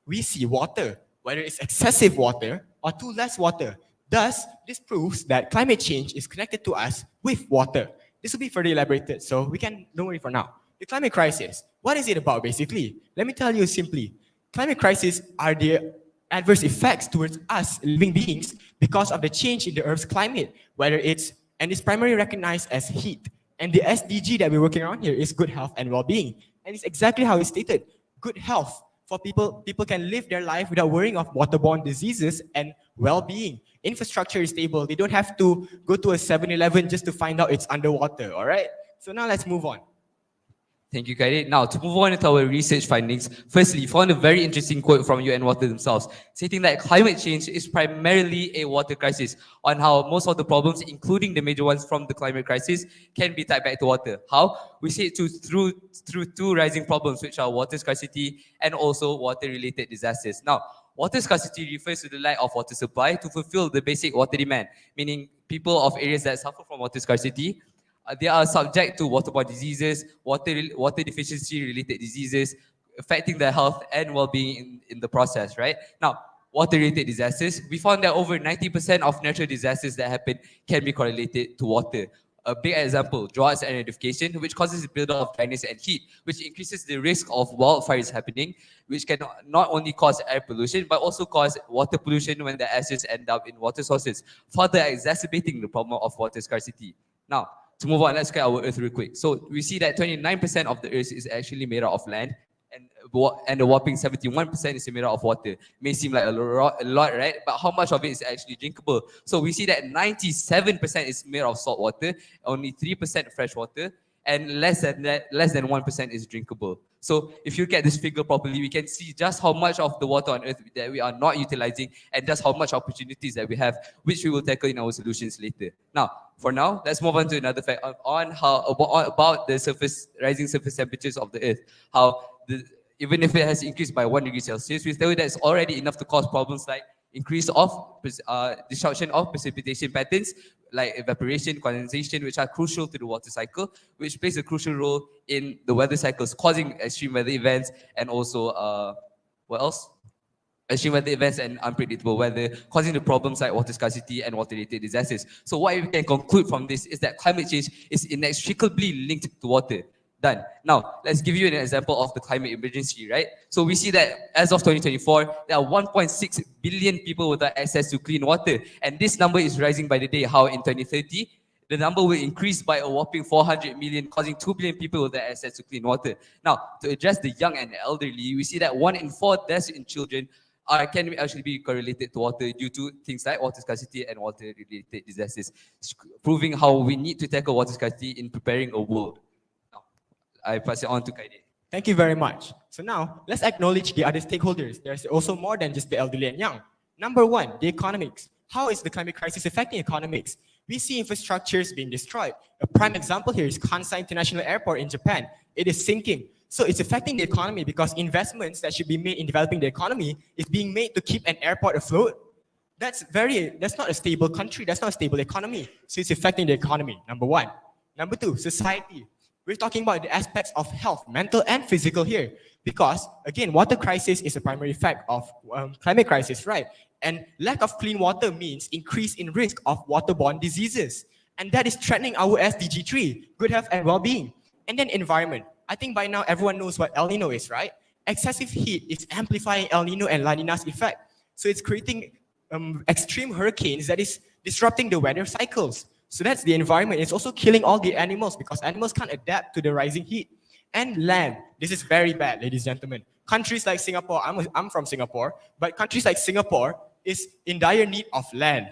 We see water, whether it's excessive water or too less water. Thus, this proves that climate change is connected to us with water. This will be further elaborated, so we can, don't worry for now. The climate crisis, what is it about basically? Let me tell you simply. Climate crisis are the adverse effects towards us living beings because of the change in the Earth's climate, and it's primarily recognized as heat. And the SDG that we're working on here is good health and well-being. And it's exactly how it's stated, good health. For people can live their life without worrying of waterborne diseases and well-being. Infrastructure is stable. They don't have to go to a 7-Eleven just to find out it's underwater, all right? So now let's move on. Thank you, Khairi. Now, to move on to our research findings, firstly, found a very interesting quote from UN Water themselves, stating that climate change is primarily a water crisis, on how most of the problems, including the major ones from the climate crisis, can be tied back to water. How? We see it through 2 rising problems, which are water scarcity and also water-related disasters. Now, water scarcity refers to the lack of water supply to fulfill the basic water demand, meaning people of areas that suffer from water scarcity, they are subject to waterborne diseases, water deficiency related diseases, affecting their health and well-being in the process, right? Now, water-related disasters, we found that over 90% of natural disasters that happen can be correlated to water. A big example, droughts and acidification, which causes the buildup of dryness and heat, which increases the risk of wildfires happening, which can not only cause air pollution, but also cause water pollution when the acids end up in water sources, further exacerbating the problem of water scarcity. Now, to move on, let's look at our Earth real quick. So we see that 29% of the Earth is actually made out of land, and a whopping 71% is made out of water. May seem like a lot, right? But how much of it is actually drinkable? So we see that 97% is made of salt water, only 3% fresh water, and less than 1% is drinkable. So if you look at this figure properly, we can see just how much of the water on Earth that we are not utilizing and just how much opportunities that we have, which we will tackle in our solutions later. Now, for now, let's move on to another fact about the rising surface temperatures of the Earth. How even if it has increased by 1 degree Celsius, we tell you that it's already enough to cause problems like increase of disruption of precipitation patterns, like evaporation, condensation, which are crucial to the water cycle, which plays a crucial role in the weather cycles, causing extreme weather events and also, what else? Extreme weather events and unpredictable weather, causing the problems like water scarcity and water-related disasters. So what we can conclude from this is that climate change is inextricably linked to water. Done. Now, let's give you an example of the climate emergency, right? So we see that as of 2024, there are 1.6 billion people without access to clean water. And this number is rising by the day. How in 2030, the number will increase by a whopping 400 million, causing 2 billion people without access to clean water. Now, to address the young and elderly, we see that 1 in 4 deaths in children can actually be correlated to water due to things like water scarcity and water-related disasters, proving how we need to tackle water scarcity in preparing a world. I pass it on to Khairi. Thank you very much. So now, let's acknowledge the other stakeholders. There's also more than just the elderly and young. Number 1, the economics. How is the climate crisis affecting economics? We see infrastructures being destroyed. A prime example here is Kansai International Airport in Japan. It is sinking. So it's affecting the economy because investments that should be made in developing the economy is being made to keep an airport afloat. That's not a stable country. That's not a stable economy. So it's affecting the economy, number 1. Number 2, society. We're talking about the aspects of health, mental and physical here. Because, again, water crisis is a primary effect of climate crisis, right? And lack of clean water means increase in risk of waterborne diseases. And that is threatening our SDG 3, good health and well-being. And then environment. I think by now everyone knows what El Nino is, right? Excessive heat is amplifying El Nino and La Nina's effect. So it's creating extreme hurricanes that is disrupting the weather cycles. So that's the environment. It's also killing all the animals because animals can't adapt to the rising heat. And land, this is very bad, ladies and gentlemen. Countries like Singapore, I'm from Singapore, but countries like Singapore is in dire need of land.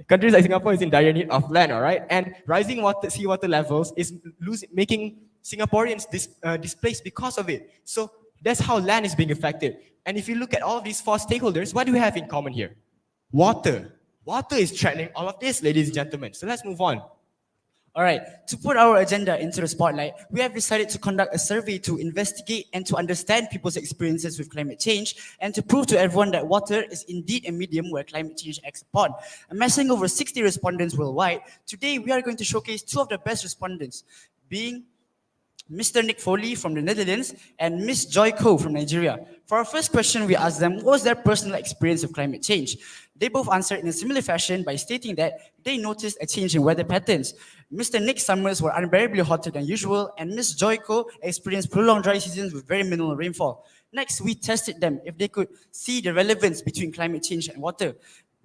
Countries like Singapore is in dire need of land, all right? And rising seawater levels is making Singaporeans displaced because of it. So that's how land is being affected. And if you look at all of these four stakeholders, what do we have in common here? Water. Water is threatening all of this, ladies and gentlemen. So let's move on. All right, to put our agenda into the spotlight, we have decided to conduct a survey to investigate and to understand people's experiences with climate change and to prove to everyone that water is indeed a medium where climate change acts upon. Amassing over 60 respondents worldwide, today we are going to showcase two of the best respondents, being Mr. Nick Foley from the Netherlands and Miss Joy Ko from Nigeria. For our first question, we asked them what was their personal experience of climate change. They both answered in a similar fashion by stating that they noticed a change in weather patterns. Mr. Nick's summers were unbearably hotter than usual, and Miss Joy Ko experienced prolonged dry seasons with very minimal rainfall. Next, we tested them if they could see the relevance between climate change and water.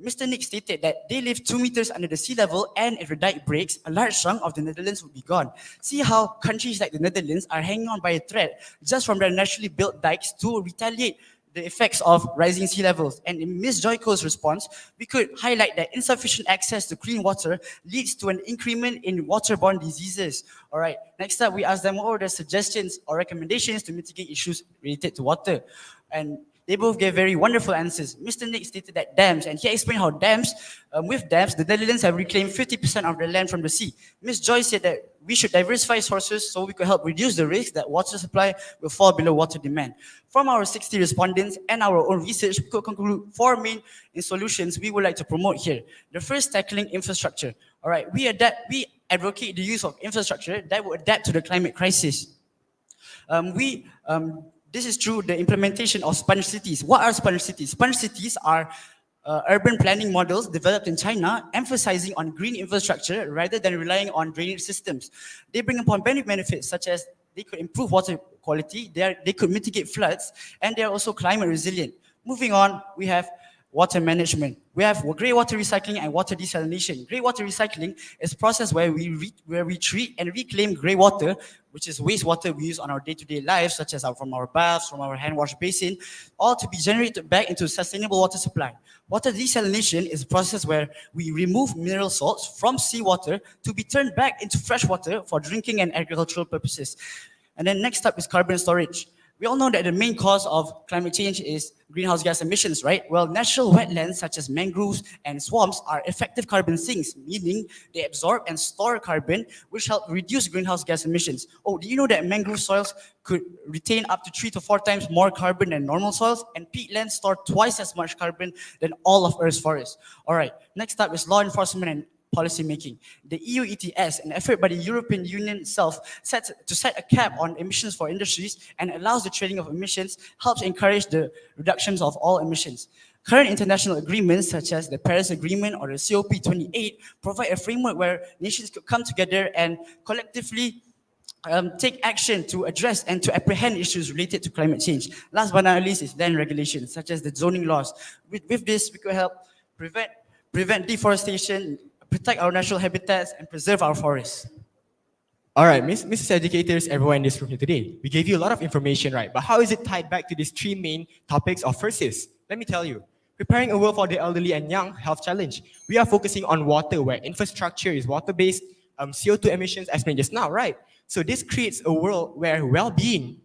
Mr. Nick stated that they live 2 meters under the sea level, and if the dike breaks, a large chunk of the Netherlands would be gone. See how countries like the Netherlands are hanging on by a thread just from their naturally built dikes to retaliate the effects of rising sea levels. And in Ms. Joyko's response, we could highlight that insufficient access to clean water leads to an increment in waterborne diseases. All right, next up, we asked them what were their suggestions or recommendations to mitigate issues related to water. And they both gave very wonderful answers. Mr. Nick stated that dams, and he explained how with dams, the Netherlands have reclaimed 50% of their land from the sea. Ms. Joy said that we should diversify sources so we could help reduce the risk that water supply will fall below water demand. From our 60 respondents and our own research, we could conclude 4 main solutions we would like to promote here. The first, tackling infrastructure. All right, we advocate the use of infrastructure that will adapt to the climate crisis. This is through the implementation of sponge cities. What are sponge cities? Sponge cities are urban planning models developed in China, emphasizing on green infrastructure rather than relying on drainage systems. They bring upon many benefits, such as they could improve water quality, they could mitigate floods, and they are also climate resilient. Moving on, we have water management. We have grey water recycling and water desalination. Grey water recycling is a process where we treat and reclaim grey water, which is wastewater we use on our day-to-day lives, such as from our baths, from our hand wash basin, all to be generated back into sustainable water supply. Water desalination is a process where we remove mineral salts from seawater to be turned back into fresh water for drinking and agricultural purposes. And then next up is carbon storage. We all know that the main cause of climate change is greenhouse gas emissions, right? Well, natural wetlands such as mangroves and swamps are effective carbon sinks, meaning they absorb and store carbon, which help reduce greenhouse gas emissions. Oh, do you know that mangrove soils could retain up to 3 to 4 times more carbon than normal soils? And peatlands store twice as much carbon than all of Earth's forests. All right, next up is law enforcement and policy making. The EU ETS, an effort by the European Union itself, set a cap on emissions for industries and allows the trading of emissions, helps encourage the reductions of all emissions. Current international agreements such as the Paris Agreement or the COP28 provide a framework where nations could come together and collectively take action to address and to apprehend issues related to climate change. Last but not least is land regulations such as the zoning laws. With this, we could help prevent deforestation, protect our natural habitats, and preserve our forests. All right, Mrs. Educators, everyone in this room here today, we gave you a lot of information, right? But how is it tied back to these 3 main topics of FRSIS? Let me tell you. Preparing a world for the elderly and young health challenge. We are focusing on water, where infrastructure is water-based, CO2 emissions as mentioned just now, right? So this creates a world where well-being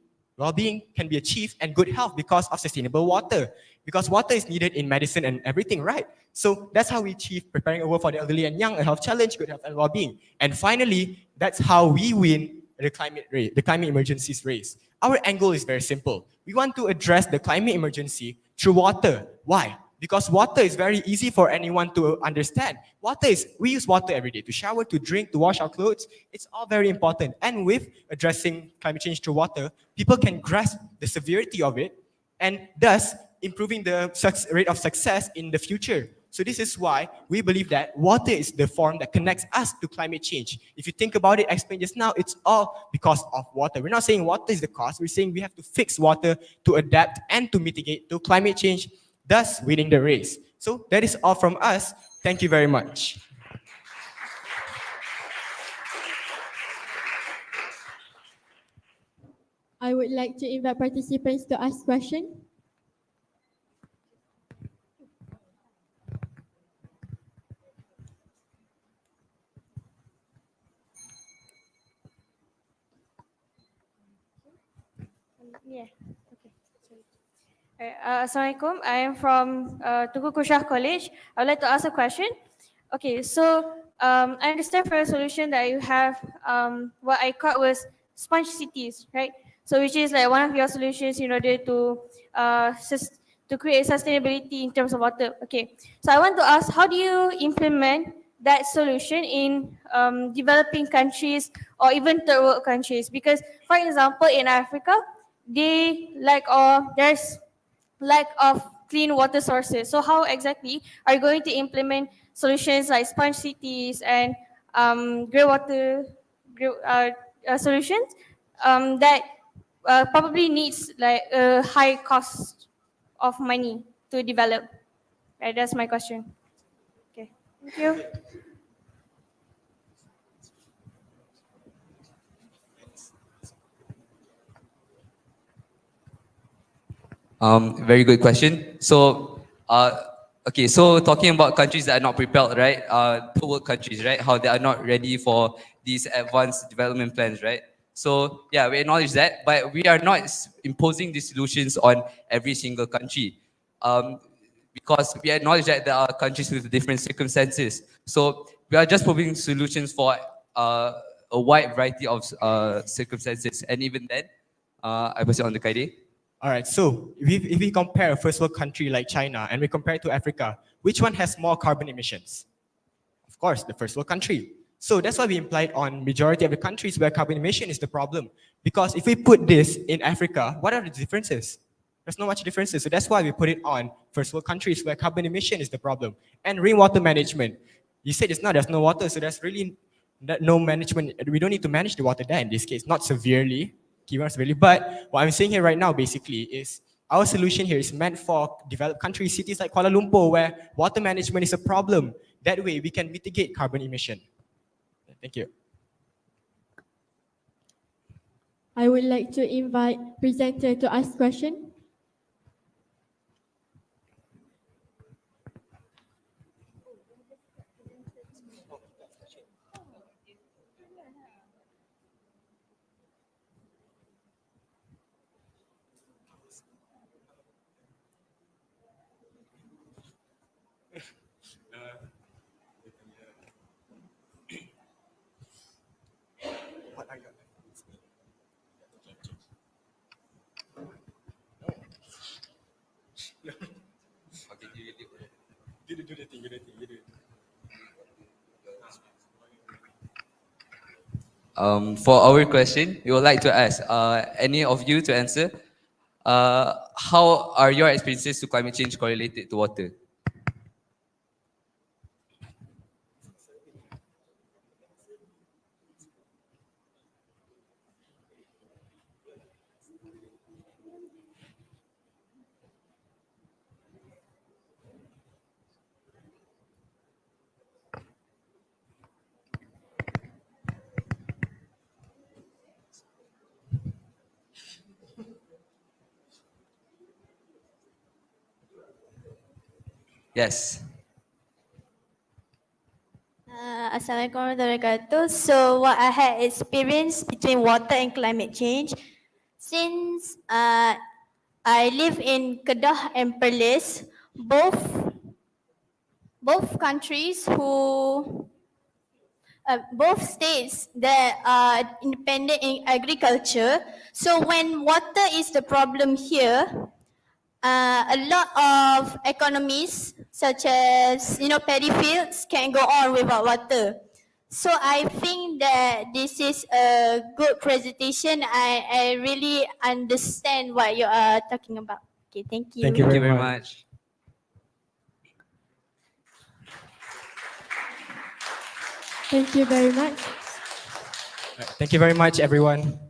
can be achieved and good health because of sustainable water. Because water is needed in medicine and everything, right? So that's how we achieve preparing a world for the elderly and young, a health challenge, good health and well-being. And finally, that's how we win the climate emergencies race. Our angle is very simple. We want to address the climate emergency through water. Why? Because water is very easy for anyone to understand. We use water every day to shower, to drink, to wash our clothes. It's all very important. And with addressing climate change through water, people can grasp the severity of it and thus improving the rate of success in the future. So this is why we believe that water is the form that connects us to climate change. If you think about it, explained just now, it's all because of water. We're not saying water is the cause. We're saying we have to fix water to adapt and to mitigate to climate change, thus winning the race. So that is all from us. Thank you very much. I would like to invite participants to ask questions. Yeah. Okay. Assalamualaikum. I am from TUNKU KURSHIAH College. I would like to ask a question. Okay, so I understand from your solution that you have what I caught was sponge cities, right? So which is like one of your solutions in order to create sustainability in terms of water. Okay, so I want to ask, how do you implement that solution in developing countries or even third world countries? Because, for example, in Africa, there's lack of clean water sources. So how exactly are you going to implement solutions like sponge cities and solutions that probably needs like a high cost of money to develop? Right, that's my question. Okay, thank you. Very good question. So, okay, so talking about countries that are not prepared, right? Third world countries, right? How they are not ready for these advanced development plans, right? So, yeah, we acknowledge that, but we are not imposing these solutions on every single country, because we acknowledge that there are countries with different circumstances. So, we are just providing solutions for a wide variety of circumstances, and even then, I pass it on to Kaide. All right, so if we compare a first world country like China and we compare it to Africa, which one has more carbon emissions? Of course, the first world country. So that's why we implied on majority of the countries where carbon emission is the problem. Because if we put this in Africa, what are the differences? There's not much differences. So that's why we put it on first world countries where carbon emission is the problem. And rainwater management. You said there's no water, so there's really no management. We don't need to manage the water there in this case, not severely. But what I'm saying here right now basically is our solution here is meant for developed countries, cities like Kuala Lumpur, where water management is a problem. That way we can mitigate carbon emission. Thank you. I would like to invite presenter to ask question. For our question, we would like to ask any of you to answer. How are your experiences to climate change correlated to water? Yes. Assalamualaikum warahmatullahi wabarakatuh. So what I had experience between water and climate change, since I live in Kedah and Perlis, both countries both states that are independent in agriculture. So when water is the problem here, a lot of economies such as paddy fields can go on without water. So I think that this is a good presentation. I really understand what you are talking about. Okay, thank you. Thank you very much. Thank you very much. Thank you very much, everyone.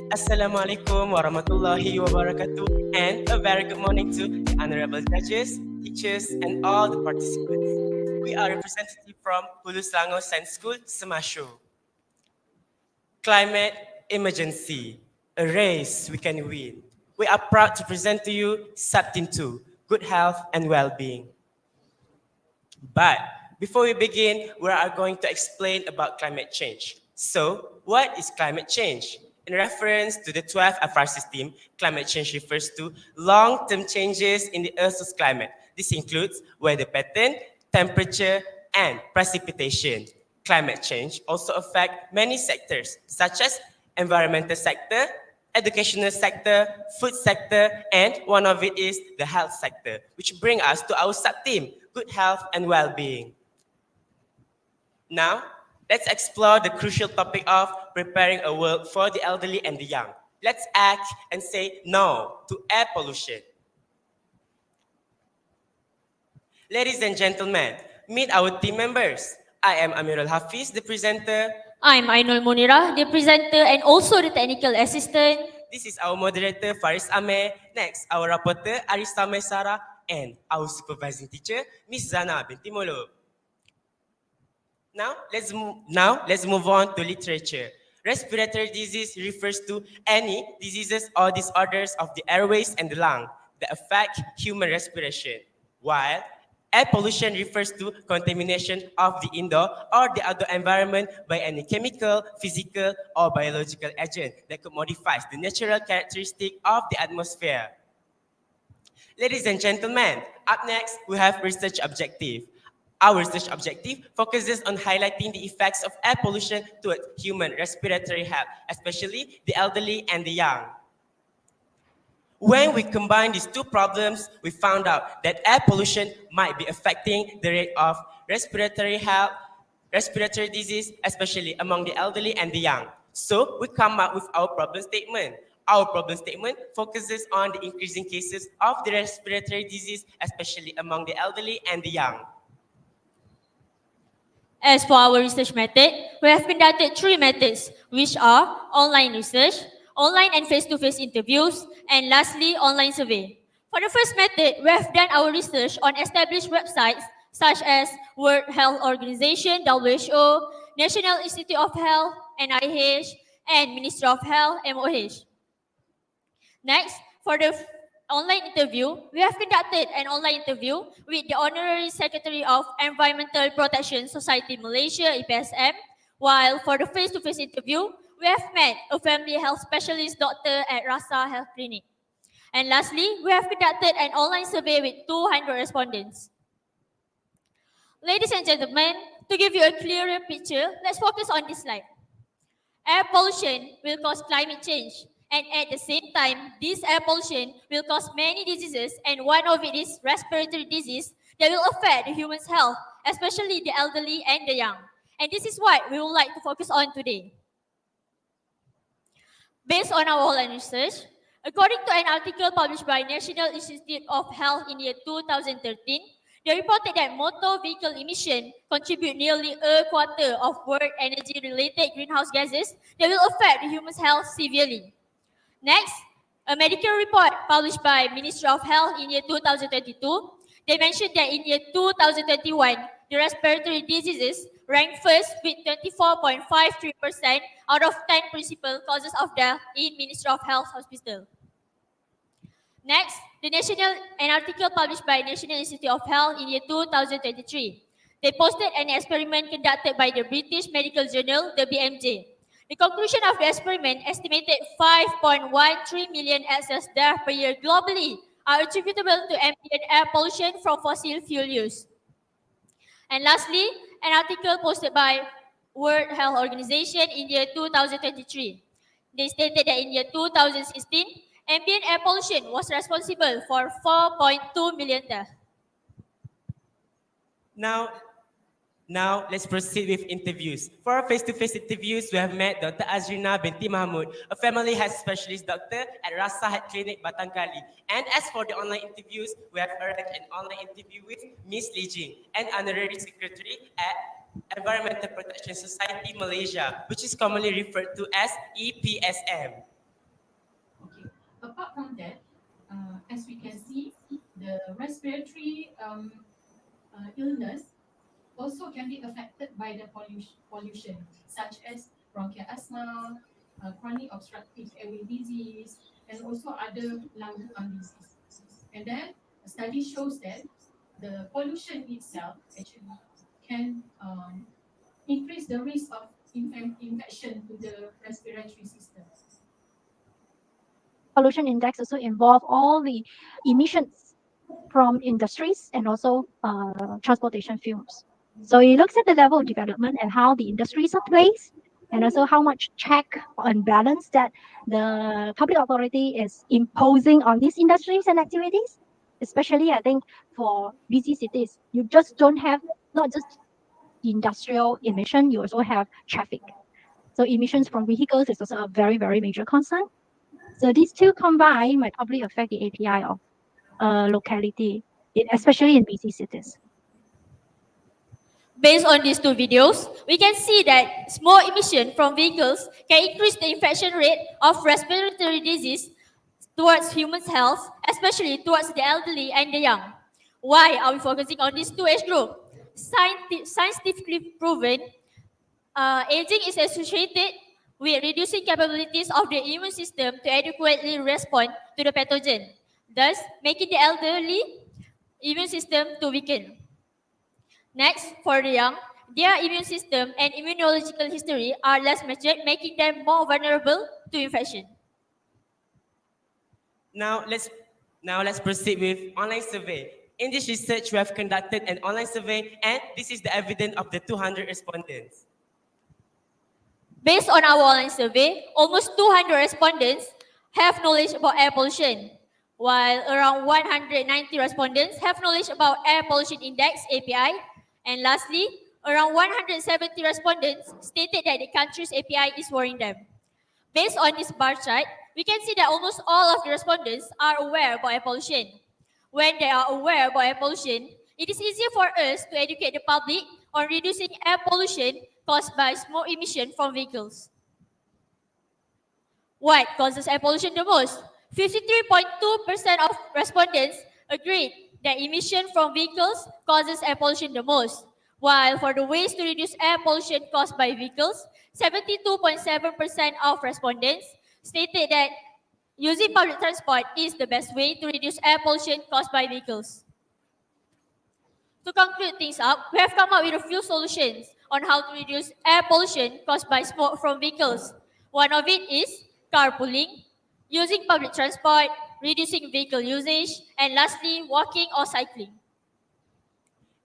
Assalamualaikum warahmatullahi wabarakatuh, and a very good morning to the honorable judges, teachers, and all the participants. We are representative from Hulu Sango School, Semashu. Climate emergency, a race we can win. We are proud to present to you SATUN 2, good health and well-being. But before we begin, we are going to explain about climate change. So, what is climate change? In reference to the 12th FRSIS theme, climate change refers to long-term changes in the Earth's climate. This includes weather pattern, temperature, and precipitation. Climate change also affects many sectors, such as environmental sector, educational sector, food sector, and one of it is the health sector, which brings us to our sub-theme, good health and well-being. Now, let's explore the crucial topic of preparing a world for the elderly and the young. Let's act and say no to air pollution. Ladies and gentlemen, meet our team members. I am Amirul Hafiz, the presenter. I'm Ainul Munira, the presenter and also the technical assistant. This is our moderator, Faris Ameh. Next, our rapporteur, Arista Maisara, and our supervising teacher, Miss Zana binti Molo. Now, let's move on to literature. Respiratory disease refers to any diseases or disorders of the airways and the lung that affect human respiration, while air pollution refers to contamination of the indoor or the outdoor environment by any chemical, physical, or biological agent that could modify the natural characteristic of the atmosphere. Ladies and gentlemen, up next, we have research objective. Our research objective focuses on highlighting the effects of air pollution towards human respiratory health, especially the elderly and the young. When we combine these two problems, we found out that air pollution might be affecting the rate of respiratory health, respiratory disease, especially among the elderly and the young. So we come up with our problem statement. Our problem statement focuses on the increasing cases of the respiratory disease, especially among the elderly and the young. As for our research method, we have conducted 3 methods, which are online research, online and face-to-face interviews, and lastly, online survey. For the first method, we have done our research on established websites such as World Health Organization, WHO, National Institute of Health, NIH, and Ministry of Health, MOH. Next, for the online interview, we have conducted an online interview with the Honorary Secretary of Environmental Protection Society Malaysia, EPSM, while for the face-to-face interview, we have met a family health specialist doctor at Madrasah Health Clinic. And lastly, we have conducted an online survey with 200 respondents. Ladies and gentlemen, to give you a clearer picture, let's focus on this slide. Air pollution will cause climate change. And at the same time, this air pollution will cause many diseases, and one of it is respiratory disease that will affect the human's health, especially the elderly and the young. And this is what we would like to focus on today. Based on our online research, according to an article published by National Institute of Health in year 2013, they reported that motor vehicle emission contribute nearly a quarter of world energy-related greenhouse gases that will affect the human's health severely. Next, a medical report published by Ministry of Health in year 2022, they mentioned that in year 2021, the respiratory diseases ranked first with 24.53% out of 10 principal causes of death in Ministry of Health hospital. Next, an article published by National Institute of Health in year 2023. They posted an experiment conducted by the British Medical Journal, the BMJ. The conclusion of the experiment estimated 5.13 million excess deaths per year globally are attributable to ambient air pollution from fossil fuel use. And lastly, an article posted by World Health Organization in year 2023. They stated that in year 2016, ambient air pollution was responsible for 4.2 million deaths. Now, let's proceed with interviews. For our face-to-face interviews, we have met Dr. Azrina binti Mahmud, a family health specialist doctor at Madrasah Health Clinic, Batangkali. And as for the online interviews, we have arranged an online interview with Miss Li Jing, an honorary secretary at Environmental Protection Society Malaysia, which is commonly referred to as EPSM. the respiratory illness also can be affected by the pollution, such as bronchial asthma, chronic obstructive airway disease, and also other lung disease. And then a study shows that the pollution itself actually can increase the risk of infection to the respiratory system. Pollution index also involve all the emissions from industries and also transportation fuels. So it looks at the level of development and how the industries are placed, and also how much check and balance that the public authority is imposing on these industries and activities. Especially, I think for busy cities, you just don't have not just industrial emission, you also have traffic. So emissions from vehicles is also a very, very major concern. So these two combined might probably affect the API of locality, especially in busy cities. Based on these two videos, we can see that small emission from vehicles can increase the infection rate of respiratory disease towards human health, especially towards the elderly and the young. Why are we focusing on these two age groups? Scientifically proven, aging is associated with reducing capabilities of the immune system to adequately respond to the pathogen, thus making the elderly immune system to weaken. Next, for the young, their immune system and immunological history are less matured, making them more vulnerable to infection. Now let's proceed with online survey. In this research, we have conducted an online survey, and this is the evidence of the 200 respondents. Based on our online survey, almost 200 respondents have knowledge about air pollution, while around 190 respondents have knowledge about Air Pollution Index, API, and lastly, around 170 respondents stated that the country's API is worrying them. Based on this bar chart, we can see that almost all of the respondents are aware about air pollution. When they are aware about air pollution, it is easier for us to educate the public on reducing air pollution caused by smoke emission from vehicles. What causes air pollution the most? 53.2% of respondents agreed that emission from vehicles causes air pollution the most. While for the ways to reduce air pollution caused by vehicles, 72.7% of respondents stated that using public transport is the best way to reduce air pollution caused by vehicles. To conclude things up, we have come up with a few solutions on how to reduce air pollution caused by smoke from vehicles. One of it is carpooling, using public transport, reducing vehicle usage, and lastly, walking or cycling.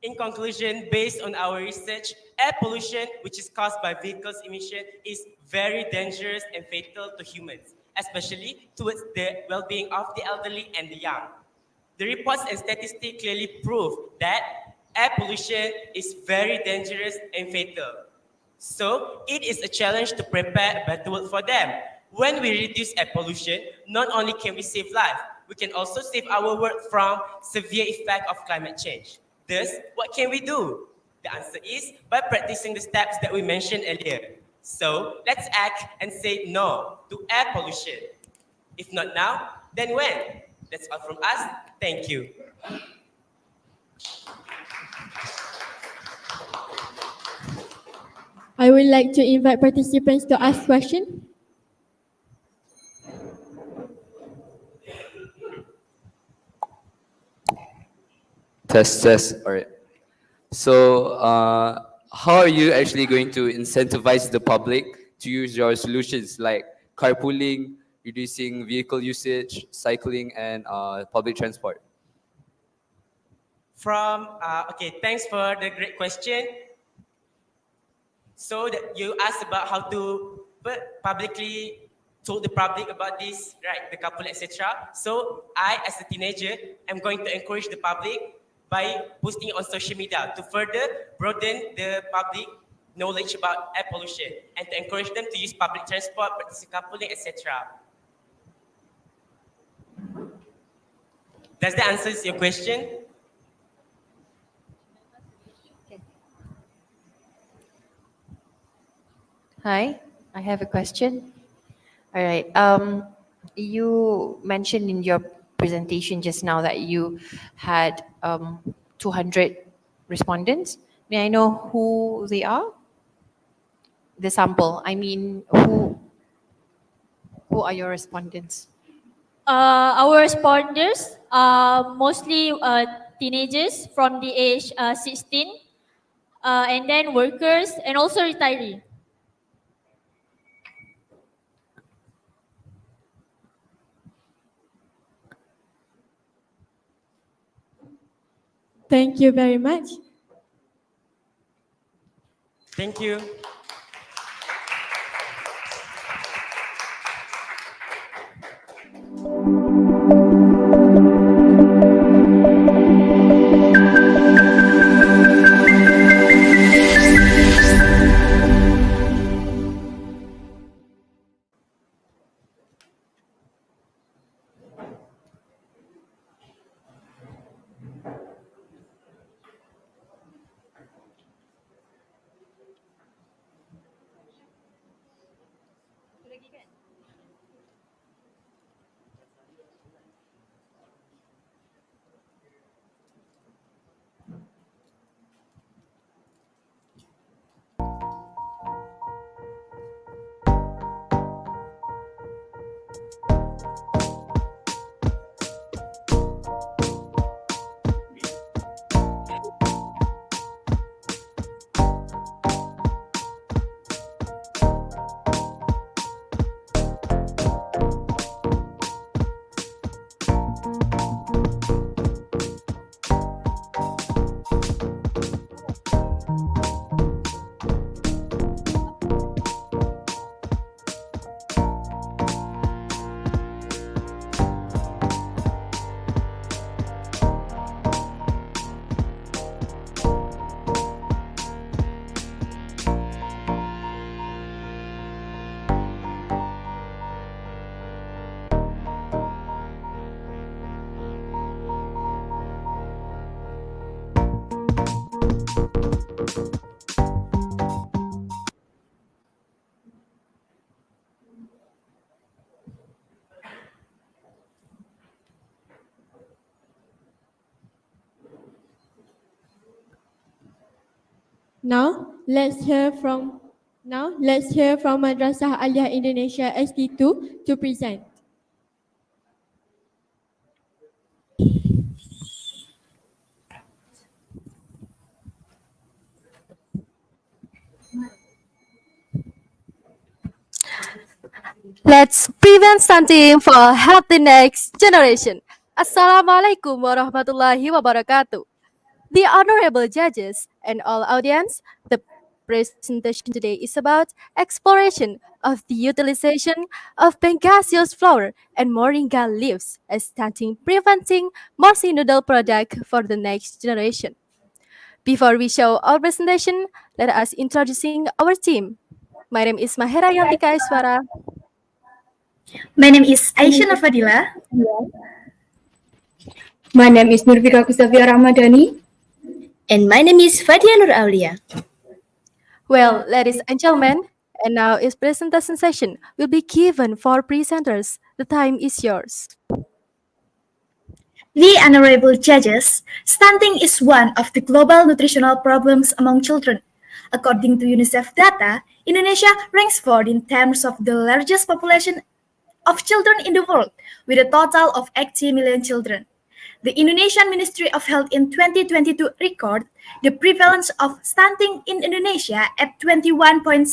In conclusion, based on our research, air pollution, which is caused by vehicles emission, is very dangerous and fatal to humans, especially towards the well-being of the elderly and the young. The reports and statistics clearly prove that air pollution is very dangerous and fatal. So it is a challenge to prepare a better world for them. When we reduce air pollution, not only can we save life, we can also save our world from severe effect of climate change. Thus, what can we do? The answer is by practicing the steps that we mentioned earlier. So let's act and say no to air pollution. If not now, then when? That's all from us. Thank you. I would like to invite participants to ask questions. Test. All right. So, how are you actually going to incentivize the public to use your solutions like carpooling, reducing vehicle usage, cycling, and public transport? Okay, thanks for the great question. So that you asked about how to publicly told the public about this, right? The couple, etc. So I, as a teenager, am going to encourage the public by posting on social media to further broaden the public knowledge about air pollution and to encourage them to use public transport, practice carpooling, etc. Does that answer your question? Hi, I have a question. All right. You mentioned in your presentation just now that you had 200 respondents. May I know who they are? The sample. I mean, who are your respondents? Our responders are mostly teenagers from the age 16, and then workers and also retirees. Thank you very much. Thank you. Now let's hear from Madrasah Alyah Indonesia ST2 to present. Let's prevent stunting for a healthy next generation. Assalamualaikum warahmatullahi wabarakatuh. The honorable judges and all audience, the presentation today is about exploration of the utilization of Pangasius flower and Moringa leaves as stunting preventing Morsi noodle product for the next generation. Before we show our presentation, let us introducing our team. My name is Mahera Yantika Iswara. My name is Aisha Nafadila. My name is Nurfika Kusavia Ramadhani. And my name is Fadia Nur Aulia. Well, ladies and gentlemen, and now is presentation session will be given for presenters. The time is yours. The honorable judges, stunting is one of the global nutritional problems among children. According to UNICEF data, Indonesia ranks fourth in terms of the largest population of children in the world, with a total of 80 million children. The Indonesian Ministry of Health in 2022 recorded the prevalence of stunting in Indonesia at 21.6%.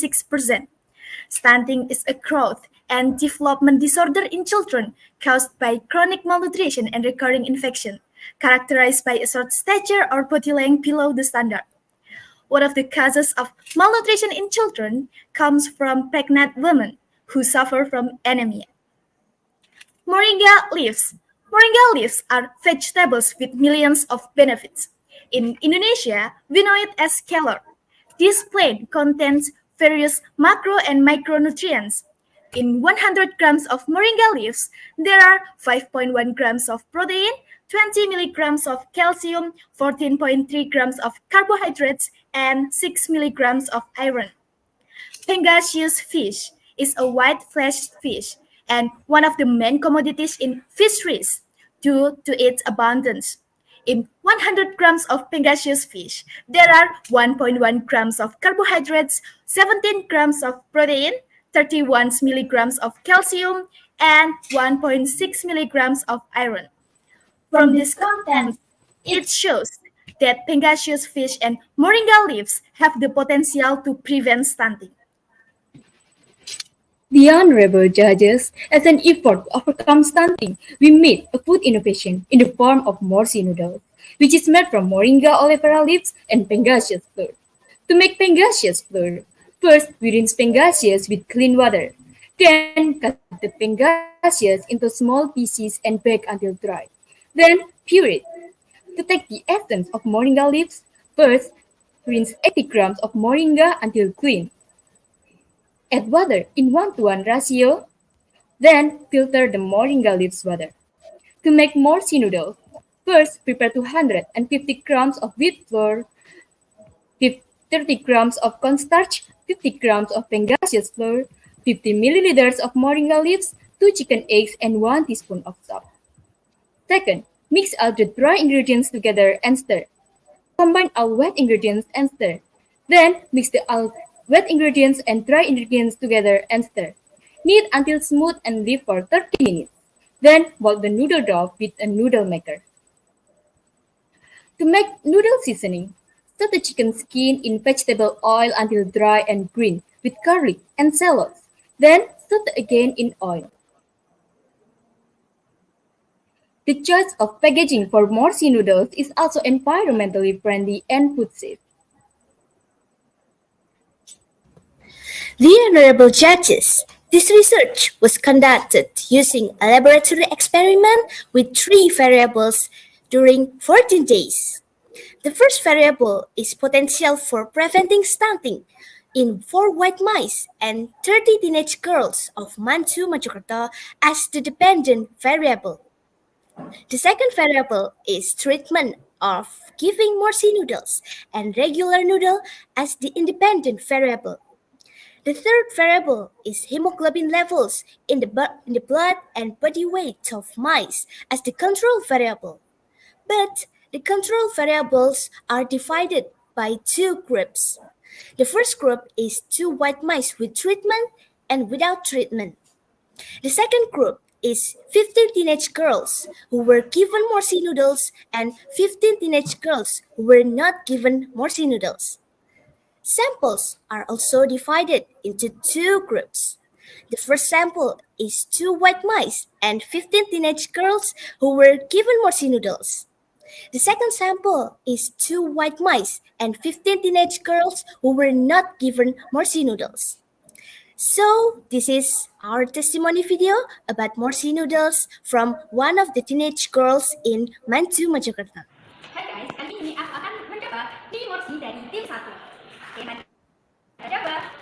Stunting is a growth and development disorder in children caused by chronic malnutrition and recurring infection, characterized by a short stature or body length below the standard. One of the causes of malnutrition in children comes from pregnant women who suffer from anemia. Moringa leaves. Moringa leaves are vegetables with millions of benefits. In Indonesia, we know it as kelor. This plant contains various macro and micronutrients. In 100 grams of moringa leaves, there are 5.1 grams of protein, 20 milligrams of calcium, 14.3 grams of carbohydrates, and 6 milligrams of iron. Pangasius fish is a white-fleshed fish and one of the main commodities in fisheries. due to its abundance. In 100 grams of Pangasius fish, there are 1.1 grams of carbohydrates, 17 grams of protein, 31 milligrams of calcium, and 1.6 milligrams of iron. From this content, it shows that Pangasius fish and Moringa leaves have the potential to prevent stunting. The honorable judges, as an effort to overcome stunting, we made a food innovation in the form of Morsi noodles, which is made from Moringa Oleifera leaves and Pangasius flour. To make Pangasius flour, first we rinse Pangasius with clean water. Then cut the Pangasius into small pieces and bake until dry. Then pure it. To take the essence of Moringa leaves, first rinse 80 grams of Moringa until clean. Add water in 1:1 ratio, then filter the Moringa leaves water. To make Morsi noodles, first prepare 250 grams of wheat flour, 30 grams of cornstarch, 50 grams of Pangasius flour, 50 milliliters of Moringa leaves, 2 chicken eggs, and 1 teaspoon of salt. Second, mix all the dry ingredients together and stir. Combine all wet ingredients and stir. Then mix the all wet ingredients and dry ingredients together and stir. Knead until smooth and leave for 30 minutes. Then mold the noodle dough with a noodle maker. To make noodle seasoning, soak the chicken skin in vegetable oil until dry and green with garlic and shallots. Then saute again in oil. The choice of packaging for Morsi noodles is also environmentally friendly and food safe. The honorable judges, this research was conducted using a laboratory experiment with 3 variables during 14 days. The first variable is potential for preventing stunting in 4 white mice and 30 teenage girls of Mantu Mojokerto as the dependent variable. The second variable is treatment of giving Morsi noodles and regular noodle as the independent variable. The third variable is hemoglobin levels in the blood and body weight of mice as the control variable. But the control variables are divided by 2 groups. The first group is 2 white mice with treatment and without treatment. The second group is 15 teenage girls who were given Morsi noodles and 15 teenage girls who were not given Morsi noodles. Samples are also divided into 2 groups. The first sample is 2 white mice and 15 teenage girls who were given Morsi noodles. The second sample is 2 white mice and 15 teenage girls who were not given Morsi noodles. So, this is our testimony video about Morsi noodles from one of the teenage girls in Mantu Mojokerto. Hai guys, kali ini aku akan mencoba mie Morsi dari tim 1. Oke, mari kita coba.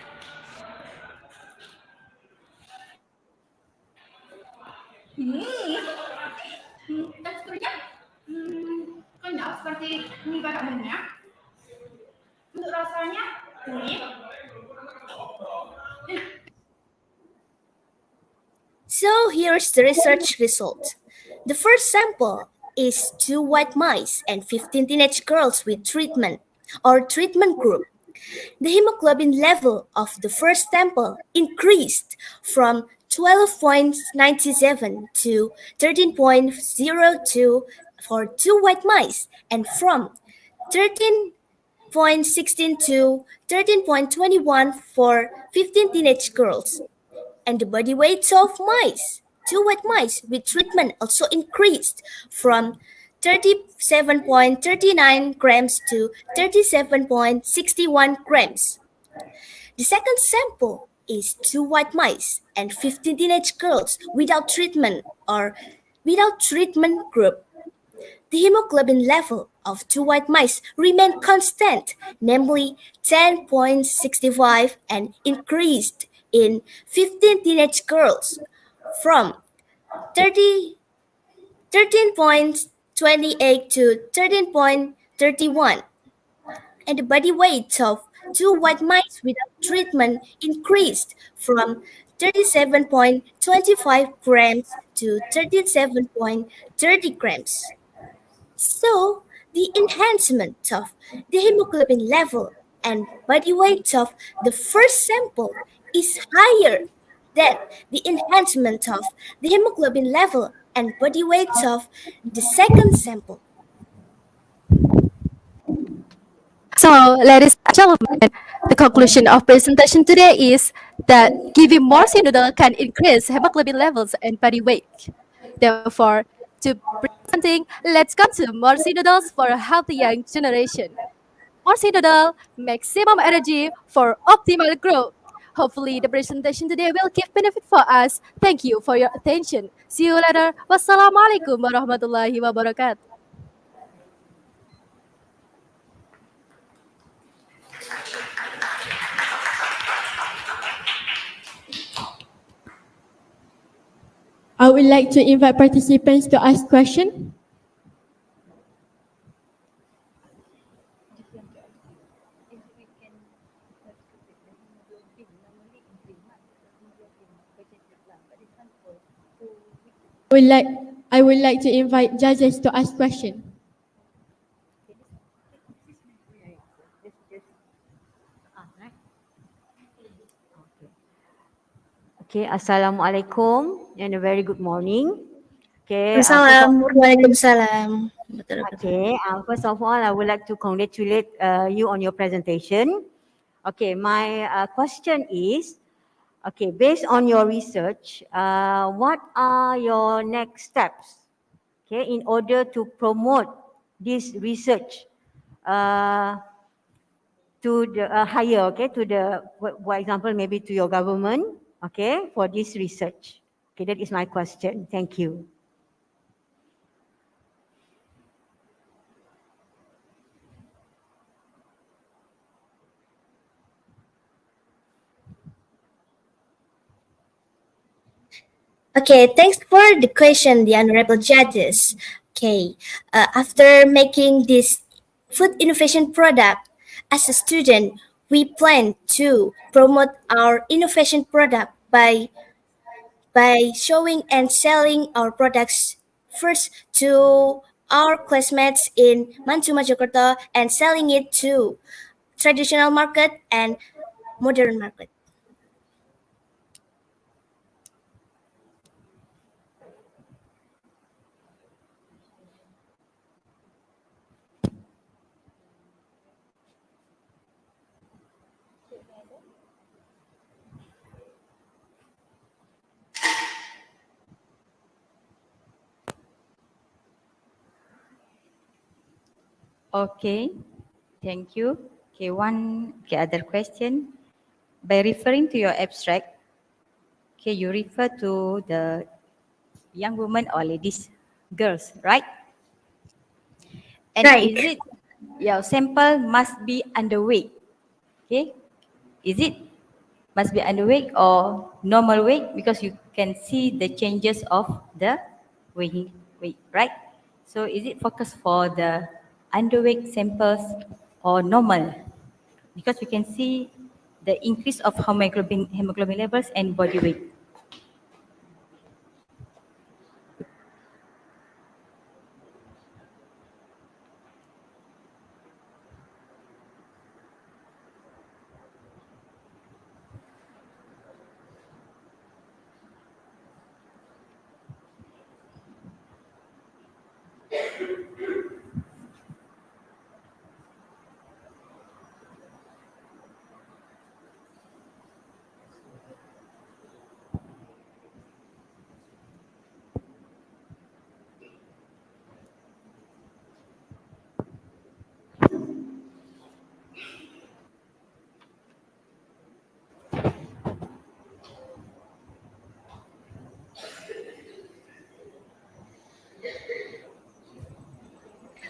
Teksturnya kenyal seperti mie pada umumnya. Untuk rasanya gurih. So here's the research result. The first sample is 2 white mice and 15 teenage girls with treatment or treatment group. The hemoglobin level of the first sample increased from 12.97 to 13.02 for 2 white mice and from 13.16 to 13.21 for 15 teenage girls. And the body weight of mice, 2 white mice with treatment also increased from 37.39 grams to 37.61 grams. The second sample is 2 white mice and 15 teenage girls without treatment or without treatment group. The hemoglobin level of 2 white mice remained constant, namely 10.65 and increased in 15 teenage girls from 13.28 to 13.31. And the body weight of 2 white mice without treatment increased from 37.25 grams to 37.30 grams. So, the enhancement of the hemoglobin level and body weight of the first sample is higher than the enhancement of the hemoglobin level and body weight of the second sample. So, ladies and gentlemen, the conclusion of presentation today is that giving Morsi noodle can increase hemoglobin levels and body weight. Therefore, to presenting, let's come to Morsi noodles for a healthy young generation. Morsi noodle, maximum energy for optimal growth. Hopefully, the presentation today will give benefit for us. Thank you for your attention. See you later. Wassalamualaikum warahmatullahi wabarakatuh. I would like to invite participants to ask questions. I would like to invite judges to ask questions. Okay, Assalamualaikum and a very good morning. Okay, Waalaikumsalam. Okay, first of all, I would like to congratulate you on your presentation. Okay, my question is, okay, based on your research, what are your next steps, okay, in order to promote this research to the higher, okay, to the, for example, maybe to your government, okay, for this research? Okay, that is my question. Thank you. Okay, thanks for the question, the honorable judges. Okay, after making this food innovation product, as a student, we plan to promote our innovation product by showing and selling our products first to our classmates in Mansuma Jakarta and selling it to traditional market and modern market. Okay, thank you. Okay, other question. By referring to your abstract, okay, you refer to the young women or ladies, girls, right? And Right. is it your sample must be underweight? Okay, is it must be underweight or normal weight? Because you can see the changes of the weight, right? So is it focused for the underweight samples or normal? Because we can see the increase of hemoglobin levels and body weight.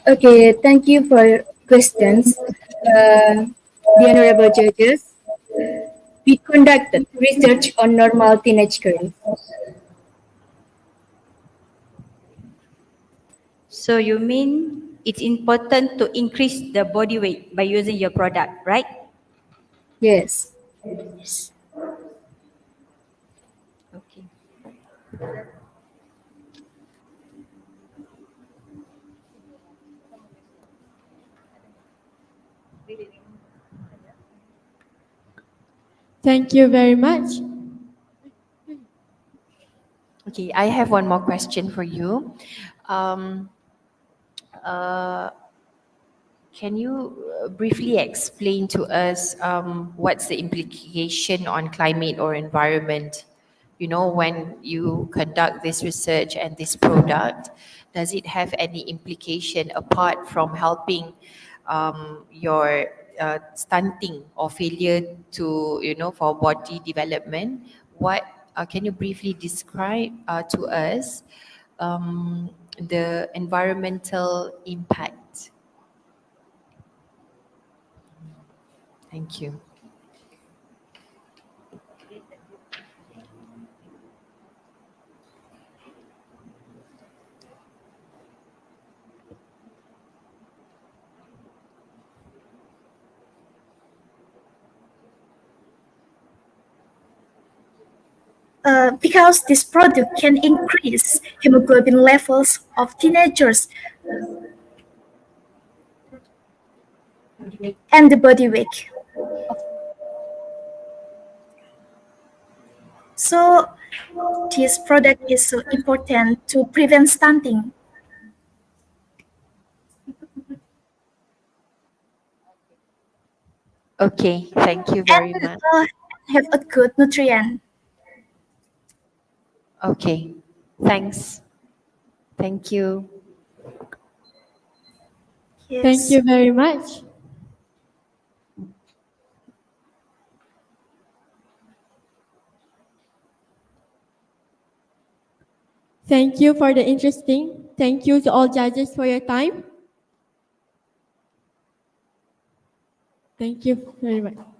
Okay, thank you for your questions. The honorable judges, we conducted research on normal teenage girls. So you mean it's important to increase the body weight by using your product, right? Yes. Thank you very much. Okay, I have one more question for you. Um, uh, can you briefly explain to us what's the implication on climate or environment? You know, when you conduct this research and this product, does it have any implication apart from helping your stunting or failure to, you know, for body development? What can you briefly describe to us the environmental impact? Thank you. Because this product can increase hemoglobin levels of teenagers and the body weight. So this product is so important to prevent stunting. Okay, thank you very much. Have a good nutrient. Okay, thanks. Thank you. Thank you very much. Thank you for the interesting. Thank you to all judges for your time. Thank you very much.